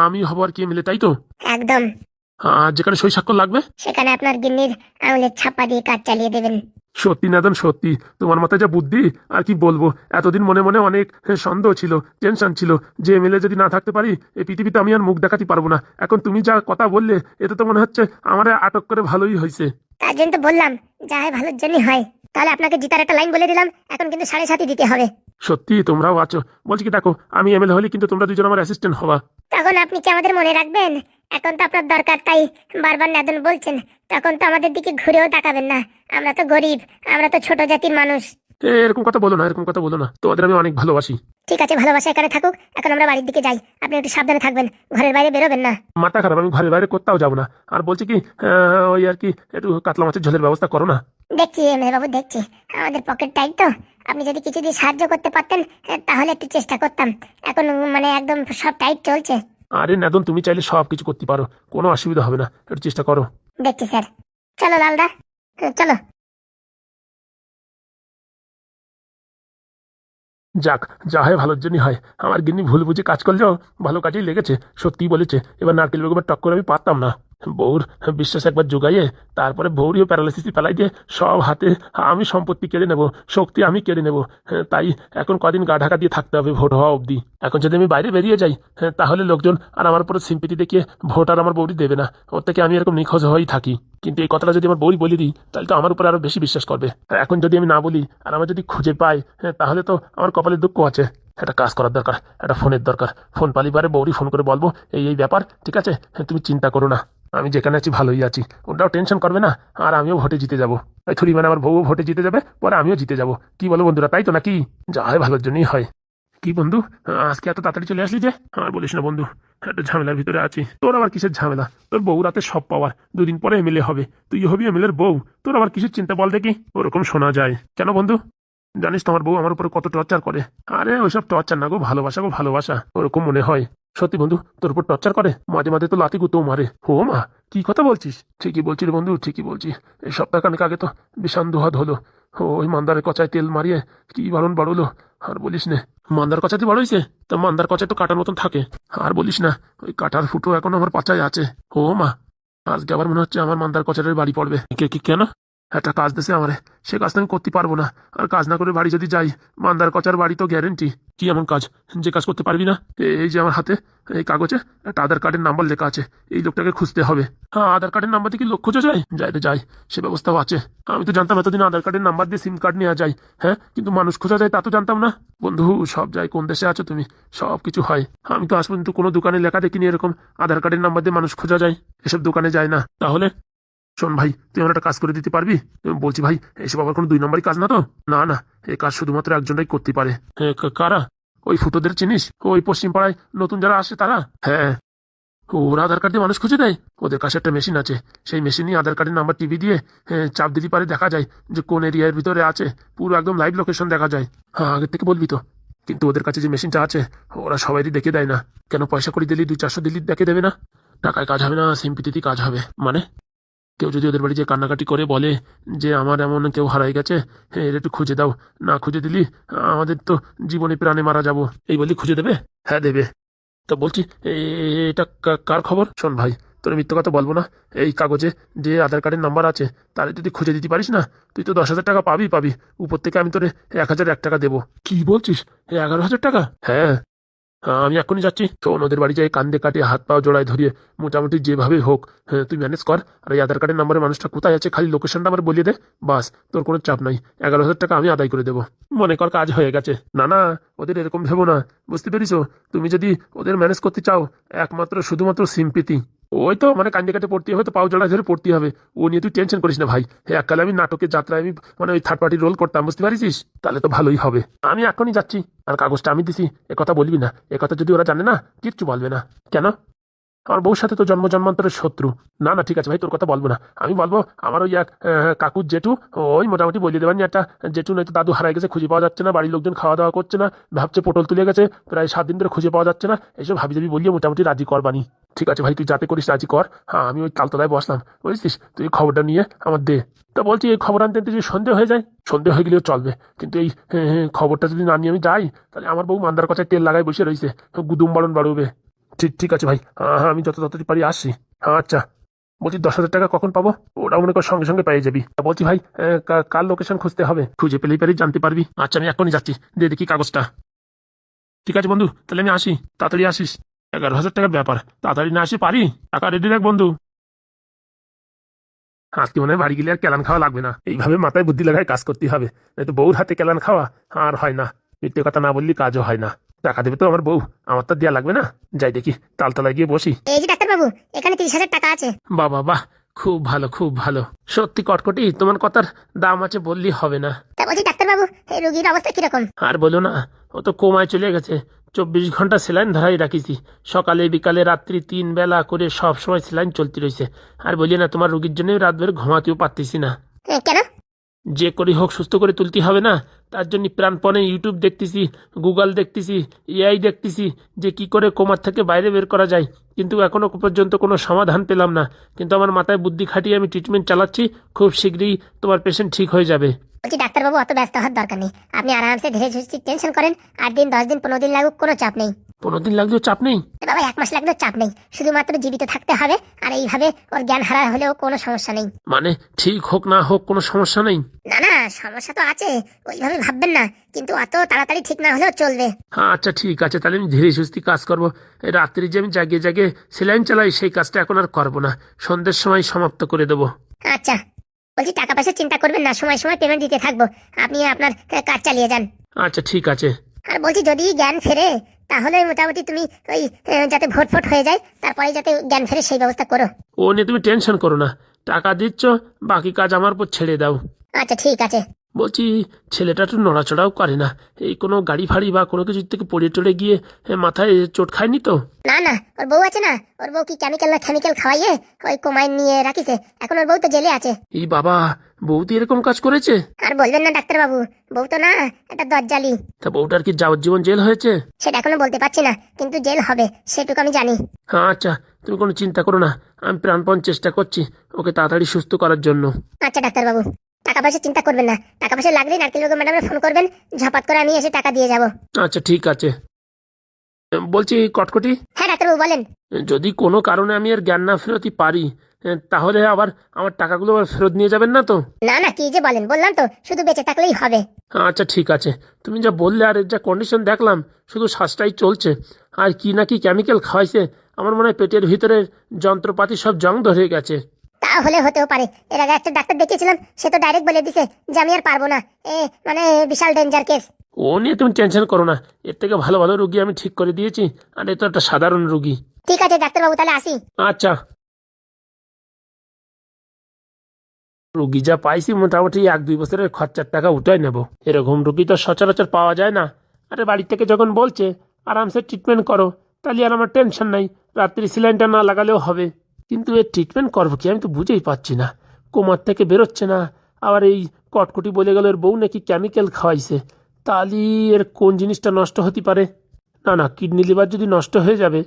আমি হব আর কি মিলে, তাই তো? একদম। যেখানে সই স্বাক্ষর লাগবে সেখানে আপনার গিন্নির আঙুলের ছাপা দিয়ে কাজ চালিয়ে দেবেন। সত্যি নাদন, সত্যি তোমার মাথায় যা বুদ্ধি আর কি বলবো। এতদিন মনে মনে অনেক সন্দেহ ছিল, টেনশন ছিল যে এমএলএ যদি না থাকতে পারি এই পৃথিবীতে আমি আর মুখ দেখাতে পারবো না। এখন তুমি যা কথা বললে এতে তো মনে হচ্ছে আমার আটক করে ভালোই হয়েছে। তার জন্য তো বললাম যা হয় ভালোর জন্যই হয়। তাহলে আপনাকে জিতার একটা লাইন বলে দিলাম, এখন কিন্তু 7.5 দিতে হবে। সত্যি তোমরাও আছো? বলছি কি, দেখো আমি এমএলএ হলে কিন্তু তোমরা দুজন আমার অ্যাসিস্ট্যান্ট হবা। তখন আপনি কি আমাদের মনে রাখবেন? এখন তো আপনার দরকার, তাই বারবার নাদন বলছেন। তখন তো আমাদের দিকে ঘুরেও তাকাবেন না। আমরা তো গরিব, আমরা তো ছোট জাতির মানুষ। এরকম কথা বলো না, এরকম কথা বলো না, তোমাদের আমি অনেক ভালোবাসি। ঠিক আছে, ভালোবাসা এখানে থাকুক। এখন আমরা বাড়ির দিকে যাই। আপনি একটু সাবধানে থাকবেন, ঘরের বাইরে বেরোবেন না। মাথা খারাপ, আমি ঘরের বাইরে কোথাও যাবো না। আর বলছি কি, ওই আর কি একটু কাতলা মাছের ঝোলের ব্যবস্থা করো না। দেখছি এমএলএ বাবু, দেখছি। আমাদের পকেট টাইট তো, আপনি যদি কিছু দিয়ে সাহায্য করতে পারতেন তাহলে একটু চেষ্টা করতাম। এখন মানে একদম সব টাইট চলছে। আরে নাদন, তুমি চাইলে সব কিছু করতে পারো, কোনো অসুবিধা হবে না, একটু চেষ্টা করো। দেখছি স্যার। চলো লালদা, চলো। যাক, যা হয় ভালোর জন্যই হয়। আমার গিন্নি ভুল বুঝে কাজ করলেও ভালো কাজেই লেগেছে, সত্যিই বলেছে। এবার নারকেল বেগমের টক্কর আমি পারতাম না। বউর বিশ্বাস একবার জোগাইয়ে তারপরে বউরিও প্যারালাইসিস ফেলাই দিয়ে সব হাতে আমি সম্পত্তি কেড়ে নেব, শক্তি আমি কেড়ে নেব। তাই এখন কদিন গা ঢাকা দিয়ে থাকতে হবে ভোট হওয়া অবধি। এখন যদি আমি বাইরে বেরিয়ে যাই তাহলে লোকজন আর আমার উপরে সিম্পিতি দেখিয়ে ভোট আর আমার বউরি দেবে না। ওর থেকে আমি এরকম নিখোঁজ হয়েই থাকি। কিন্তু এই কথাটা যদি আমার বউরি বলে দিই তাহলে তো আমার উপর আরো বেশি বিশ্বাস করবে। আর এখন যদি আমি না বলি আর আমার যদি খুঁজে পাই তাহলে তো আমার কপালে দুঃখ আছে। একটা কাজ করার দরকার, একটা ফোনের দরকার। ফোন পালিবারে বউরি ফোন করে বলবো এই ব্যাপার, ঠিক আছে? তুমি চিন্তা করো না, আমি যেখানে আছি ভালোই আছি। ওটাও টেনশন করবে না, আর আমিও ভোটে জিতে যাবো। থুড়ি মানে আমার বউ ভোটে জিতে যাবে, পরে আমিও জিতে যাবো। কি বলো বন্ধুরা, তাই তো নাকি? যা হয় ভালোর জন্যই হয়। কি বন্ধু, আজকে এত তাড়াতাড়ি চলে আসলি যে? আর বলিস না বন্ধু, একটা ঝামেলার ভিতরে আছি। তোর আবার কিসের ঝামেলা? তোর বউ রাতে সব পাওয়ার, 2 দিন পরে এমএলএ হবে, তুই হবি এমএলএর বউ। তোর আবার কিসের চিন্তা বল দেখি? ওরকম শোনা যায় কেন বন্ধু? জানিস তোমার বউ আমার উপরে কত টর্চার করে? আরে ওইসব টর্চার না গো, ভালোবাসা গো ভালোবাসা, ওরকম মনে হয়। সত্যি বন্ধু, তোর উপর টর্চার করে? মাঝে মাঝে তো লাতি গুঁতো মারে। ও মা, কি কথা বলছিস? ঠিকই বলছি রে বন্ধু, ঠিকই বলছি। এই সপ্তাহখানেক আগে তো বিষান দুহাত হলো। ওই মান্দারের কচায় তেল মারিয়ে কি বারণ বাড়লো, আর বলিস না। মান্দার কচাতে বড় হয়েছে, তা মান্দার কচায় তো কাটার মতন থাকে। আর বলিস না, ওই কাটার ফুটো এখন আমার পাচায় আছে। ও মা, আজকে আবার মনে হচ্ছে আমার মান্দার কচারের বাড়ি পড়বে। কেন? একটা কাজ দিয়েছে আমারে, সে কাজটা আমি করতে পারবো না। আর কাজ না করে বাড়ি যদি যাই, মান্দার কচার বাড়ি তো গ্যারেন্টি। কি এমন কাজ যে কাজ করতে পারবি না? এই যে আমার হাতে এই কাগজে একটা আধার কার্ডের নাম্বার লেখা আছে, এই লোকটাকে খুঁজতে হবে। হ্যাঁ, আধার কার্ডের নাম্বার দিয়ে কি লোক খোঁজা যায়? যাই রে যাই, সে ব্যবস্থাও আছে। আমি তো জানতাম এতদিন আধার কার্ডের নাম্বার দিয়ে সিম কার্ড নেওয়া যায়, হ্যাঁ, কিন্তু মানুষ খোঁজা যায় তা তো জানতাম না। বন্ধু, সব যায়, কোন দেশে আছো তুমি? সব কিছু হয়। আমি তো আজ পর্যন্ত কোনো দোকানে লেখা দেখিনি এরকম আধার কার্ডের নাম্বার দিয়ে মানুষ খোঁজা যায়। এসব দোকানে যায় না। তাহলে শোন ভাই, তুই আমার একটা কাজ করে দিতে পারবি? বলছি ভাই, এসব আবার কোনো 2 নম্বরই কাজ না তো? না না, এই কাজ শুধুমাত্র একজনই করতে পারে। কারা? ওই ফুটোদের চিনিস? ওই পশ্চিম পাড়ায় নতুন যারা আসে তারা। হ্যাঁ, ওরা আধার কার্ড দিয়ে মানুষ খুঁজে দেয়। ওদের কাছে একটা মেশিন আছে, সেই মেশিনই আধার কার্ডের নাম্বার টিভি দিয়ে চাপ দিতে পারে, দেখা যায় যে কোন এরিয়ার ভিতরে আছে। পুরো একদম লাইভ লোকেশন দেখা যায়। হ্যাঁ, আগের থেকে বলবি তো। কিন্তু ওদের কাছে যে মেশিনটা আছে ওরা সবাইই দেখে দেয় না। কেন? পয়সা করে দিলি 200-400 দিলি দেখে দেবে না? টাকায় কাজ হবে না, সিম্পিতিতেই কাজ হবে। মানে কেউ যদি ওদের বাড়ি যে কান্নাকাটি করে বলে যে আমার এমন কেউ হারাই গেছে, এর একটু খুঁজে দাও, না খুঁজে দিলি আমাদের তো জীবনে প্রাণে মারা যাব, এই বলি খুঁজে দেবে? হ্যাঁ দেবে। তো বলছি এটা কার খবর? শোন ভাই, তোর মিথ্যে কথা বলবো না। এই কাগজে যে আধার কার্ডের নাম্বার আছে তাহলে যদি খুঁজে দিতে পারিস না, তুই তো 10,000 টাকা পাবি। উপর থেকে আমি তোরে 1,001 টাকা দেবো। কি বলছিস? 11,000 টাকা? হ্যাঁ। হ্যাঁ, আমি এখনই যাচ্ছি। শোন, ওদের বাড়ি যাই কান্দে কাটে হাত পাও জোড়ায় ধরিয়ে মোটামুটি যেভাবে হোক, হ্যাঁ, তুই ম্যানেজ কর। আর এই আধার কার্ডের নাম্বারে মানুষটা কোথায় আছে খালি লোকেশনটা আমার বলিয়ে দে, বাস। তোর কোনো চাপ নাই, 11,000 টাকা আমি আদায় করে দেবো। মনে কর কাজ হয়ে গেছে। না না, ওদের এরকম ভেবো না, বুঝতে পেরেছো? তুমি যদি ওদের ম্যানেজ করতে চাও, একমাত্র শুধুমাত্র সিম্পিতি। ওই তো মানে কান্দে কাটে পড়তে হবে, তো পাও জড়ায় ধরে পড়তে হবে। ও নিয়ে তুই টেনশন করিস না ভাই। হ্যাঁ, এককালে আমি নাটকের যাত্রায় আমি মানে ওই থার্ড পার্টি রোল করতাম, বুঝতে পারিস? তাহলে তো ভালোই হবে। আমি এখনই যাচ্ছি। আর কাগজটা আমি দিছি, কথা বলবি না। কথা যদি ওরা জানে না, কিচ্ছু বলবে না। কেন? আমার বউর সাথে তো জন্ম জন্মান্তরের শত্রু। না না, ঠিক আছে ভাই, তোর কথা বলবো না। আমি বলবো আমার ওই এক কাকুর জেঠু, ওই মোটামুটি বলিয়ে দেবেন একটা জেঠু, নয়তো দাদু হারাই গেছে, খুঁজে পাওয়া যাচ্ছে না, বাড়ির লোকজন খাওয়া দাওয়া করছে না, ভাবছে পটল তুলে গেছে, প্রায় 7 দিন ধরে খুঁজে পাওয়া যাচ্ছে না, এইসব হাবি জাবি বলিয়ে মোটামুটি রাজি করবানি। ঠিক আছে ভাই, তুই যাতে করিস রাজি কর। হ্যাঁ, আমি ওই তালতলায় বসলাম, বুঝছিস? তুই খবরটা নিয়ে আমার দে। তা বলছি, এই খবর আনতে যদি সন্ধে হয়ে যায়, সন্ধে হয়ে গেলেও চলবে, কিন্তু এই খবরটা যদি না নিয়ে আমি যাই, তাহলে আমার বউ মান্দার কথায় তেল লাগাই বসে রয়েছে, গুদুম বাড়ন বাড়বে। ঠিক ঠিক আছে ভাই, হ্যাঁ হ্যাঁ, আমি যত তাড়াতাড়ি পারি আসছি। হ্যাঁ আচ্ছা। বলছি 10,000 টাকা কখন পাবো? ওটা মনে কর সঙ্গে সঙ্গে পেয়ে যাবি। বলছি ভাই, কার লোকেশন খুঁজতে হবে? খুঁজে পেলেই পারি, জানতে পারবি। আচ্ছা, আমি এখনই যাচ্ছি, দিয়ে দেখি কাগজটা। ঠিক আছে বন্ধু, তাহলে আমি আসি, তাড়াতাড়ি আসিস। 11,000 টাকার ব্যাপার, তাড়াতাড়ি না আসি পারি। টাকা রেডি রাখ বন্ধু। আজকে মনে হয় বাড়ি গেলে আর কেলান খাওয়া লাগবে না, এইভাবে মাথায় বুদ্ধি লাগায় কাজ করতে হবে, নয়তো বউর হাতে কেলান খাওয়া আর হয় না। মিথ্যে কথা না বললে কাজও হয় না। টাকা দেবে তো আমার বউ, আমার তো দেওয়া লাগবে না। যাই দেখি, তালতলায় গিয়ে বসি। এই যে ডাক্তারবাবু, এখানে 30,000 টাকা আছে। বাবা বাহ, খুব ভালো খুব ভালো। সত্যি কটকটি, তোমার কথার দাম আছে বললি হবে না। তা বলছি ডাক্তারবাবু, এই রোগীর অবস্থা কিরকম? আর বলো না, ও তো কোমায় চলে গেছে। 24 ঘন্টা সেলাইন ধরাই রাখিছি, সকালে বিকালে রাত্রি 3 বেলা করে সব সময় সেলাইন চলতে রয়েছে। আর বলি না, তোমার রোগীর জন্য রাত ভরে ঘুমাতেও পারতেছি না। কেন? যে করি হোক সুস্থ করে তুলতে হবে না, তার জন্য প্রাণপণে ইউটিউব দেখতেছি, গুগল দেখতেছি, এআই দেখতেছি, যে কি করে কোমার থেকে বাইরে বের করা যায়। কিন্তু এখনো পর্যন্ত কোনো সমাধান পেলাম না। কিন্তু আমার মাথায় বুদ্ধি খাটিয়ে আমি ট্রিটমেন্ট চালাচ্ছি, খুব শীঘ্রই তোমার পেশেন্ট ঠিক হয়ে যাবে। বলছি ডাক্তারবাবু, অত ব্যস্ত হওয়ার দরকার নেই, আপনি আরামসে ধীরে সুস্থে টেনশন করেন। 8 দিন 10 দিন 15 দিন লাগুক, কোনো চাপ নেই। 15 দিন লাগলেও চাপ নেই? বাবা 1 মাস লাগলেও চাপ নেই, শুধুমাত্র জীবিত থাকতে হবে। আর এইভাবে ওর জ্ঞান হারা হলেও কোনো সমস্যা নেই। মানে ঠিক হোক না হোক কোনো সমস্যা নেই? না না, সমস্যা তো আছে, ওইভাবে ভাববেন না, কিন্তু অত তাড়াতাড়ি ঠিক না হলেও চলবে। হ্যাঁ আচ্ছা, ঠিক আছে, তাহলে আমি ধীরে সুস্থে কাজ করবো। এই রাত্রি যে আমি জাগিয়ে জাগিয়ে সেলাইন চালাই, সেই কাজটা এখন আর করবো না, সন্ধ্যের সময় সমাপ্ত করে দেবো। আচ্ছা, বলছি টাকা পয়সা চিন্তা করবেন না, সময় সময় পেমেন্ট দিতে থাকবো, আপনি আপনার কাজ চালিয়ে যান। আচ্ছা ঠিক আছে। আর বলছি যদি জ্ঞান ফেরে, তাহলে মোটামুটি তুমি ওই যাতে ভোট ফোট হয়ে যায়, তারপরে যাতে জ্ঞান ফেরে সেই ব্যবস্থা করো। ও নিয়ে তুমি টেনশন করো না, টাকা দিচ্ছ, বাকি কাজ আমার উপর ছেড়ে দাও। আচ্ছা ঠিক আছে। বলছি, ছেলেটা একটু নড়াচড়াও করে না, এই কোনো গাড়ি ফাড়ি বা কোনো কিছু থেকে পড়ে টড়ে গিয়ে মাথায় চোট খায়নি তো? না না, ওর বউ আছে না, ওর বউ কি কেমিক্যাল না কেমিক্যাল খাওয়াইয়ে ওই কোমায় নিয়ে রাখিছে, এখন ওর বউ তো জেলে আছে। এই বাবা, বৌদি এরকম কাজ করেছে? আর বলবেন না ডাক্তারবাবু, বউ তো না একটা দজ্জালি। তা বউটার কি যাবজ্জীবন জেল হয়েছে? সেটা এখনো বলতে পারছি না, কিন্তু জেল হবে সেটুকু আমি জানি। হ্যাঁ আচ্ছা, তুমি কোনো চিন্তা করো না, আমি প্রাণপণ চেষ্টা করছি ওকে তাড়াতাড়ি সুস্থ করার জন্য। আচ্ছা ডাক্তারবাবু, টাকা পয়সা চিন্তা করবেন না, টাকা পয়সা লাগলেই নারকেল বেগম ম্যাডামে ফোন করবেন, ঝপাত করে আমি এসে টাকা দিয়ে যাব। আচ্ছা ঠিক আছে। বলছি কটকটি, হ্যাঁ ডাক্তারবাবু বলেন। যদি কোনো কারণে আমি আর জ্ঞান না ফেরোতে পারি, তাহলে আবার আমার টাকাগুলো আবার ফেরত নিয়ে যাবেন না তো? না না, কি যে বলেন, বললাম তো শুধু বেঁচে থাকলেই হবে। আচ্ছা ঠিক আছে, তুমি যা বললে আর এর যা কন্ডিশন দেখলাম, শুধু শ্বাসটাই চলছে, আর কি না কি কেমিক্যাল খাওয়াইছে, আমার মনে হয় পেটের ভিতরের যন্ত্রপাতি সব জং ধরে গেছে। তাহলে হতেও পারে, এর আগে একটা ডাক্তার দেখিয়েছিলাম, সে তো ডাইরেক্ট বলে দিছে যে আমি আর পারবো না, মানে বিশাল ডেঞ্জার কেস। ও নিয়ে তুমি টেনশন করো না, এর থেকে ভালো ভালো রুগী আমি ঠিক করে দিয়েছি, আর এ তো একটা সাধারণ রুগী। ঠিক আছে ডাক্তারবাবু, তাহলে আসি। আচ্ছা। রুগী যা পাইছি মোটামুটি 1-2 বছরের খরচার টাকা উঠাই নেব, এরকম রুগী তো সচরাচর পাওয়া যায় না। আরে বাড়ি থেকে যখন বলছে আরামসে ট্রিটমেন্ট করো, তাহলে আর আমার টেনশন নাই, রাত্রি সিলাইনটা না লাগালেও হবে। কিন্তু এর ট্রিটমেন্ট করবো কি, আমি তো বুঝেই পাচ্ছি না। কোমার থেকে বেরোচ্ছে না, আবার এই কটকটি বলে গেল এর বউ নাকি কেমিক্যাল খাওয়াইছে, তাহলে এর কোন জিনিসটা নষ্ট হতে পারে? না না, কিডনি লিভার যদি নষ্ট হয়ে যাবে,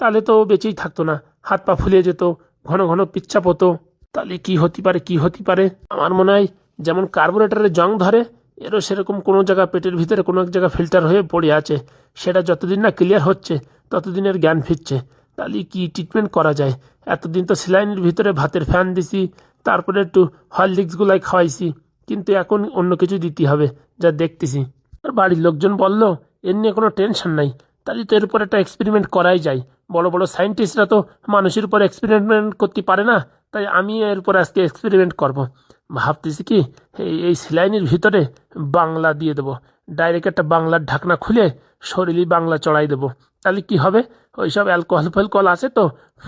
তাহলে তো ও বেঁচেই থাকতো না, হাত পা ফুলে যেত, ঘন ঘন পিচ্ছাপ হতো। তাহলে কি হতে পারে কি হতে পারে? আমার মনে হয় যেমন কার্বোরেটরে জং ধরে, এরও সেরকম কোনো জায়গা পেটের ভিতরে কোনো এক জায়গা ফিল্টার হয়ে পড়ে আছে, সেটা যতদিন না ক্লিয়ার হচ্ছে ততদিনের জ্ঞান ফিরছে। তাহলে কি ট্রিটমেন্ট করা যায়? এতদিন তো সেলাইনের ভিতরে ভাতের ফ্যান দিছি, তারপরে একটু হরলিক্সগুলাই খাওয়াইছি, কিন্তু এখন অন্য কিছু দিতে হবে যা দেখতেছি। আর বাড়ির লোকজন বলল এর নিয়ে কোনো টেনশন নাই, তাহলে তো এর উপর একটা এক্সপেরিমেন্ট করাই যায়। বড় বড় সায়েন্টিস্টরা তো মানুষের উপর এক্সপেরিমেন্ট করতে পারে না, তাই আমি এর উপর আজকে এক্সপেরিমেন্ট করব। ভাবতেছি কি এই সেলাইনের ভিতরে বাংলা দিয়ে দেবো, ডাইরেক্ট একটা বাংলার ঢাকনা খুলে শরীরই বাংলা চড়াই দেবো। তাহলে কি হবে, ওই সব অ্যালকোহল ফ্যালকোহল আছে তো,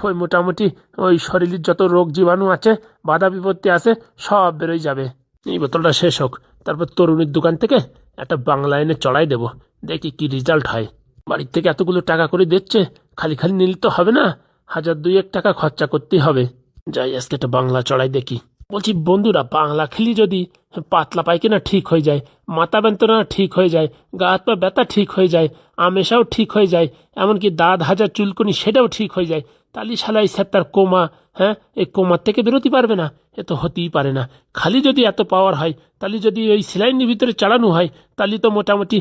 ওই মোটামুটি ওই শরীরের যত রোগ জীবাণু আছে, বাধা বিপত্তি আছে, সব বেরোয় যাবে। এই বোতলটা শেষ হোক, তারপর তরুণীর দোকান থেকে একটা বাংলা এনে চড়াই দেবো, দেখি কি রেজাল্ট হয়। বাড়ির থেকে এতগুলো টাকা করে দিচ্ছে, খালি খালি নিলে তো হবে না, 1,000-2,000 টাকা খরচা করতেই হবে। যাই আজকে একটা বাংলা চড়াই দেখি। বলছি বন্ধুরা, বাংলা খেলি যদি পাতলা পায়খানা ঠিক হয়ে যায়, মাথা যন্ত্রণা ঠিক হয়ে যায়, গা হাত পা ব্যথা ঠিক হয়ে যায়, আমেশাও ঠিক হয়ে যায়, এমনকি দাঁত হাজার চুলকুনি সেটাও ঠিক হয়ে যায়, তাহলে শালা এই তার কোমা, হ্যাঁ, এই কোমার থেকে বেরোতে পারবে না? এ তো হতেই পারে না। খালি যদি এত পাওয়ার হয়, তাহলে যদি ওই সেলাইনের ভিতরে চালানো হয়, তাহলে তো মোটামুটি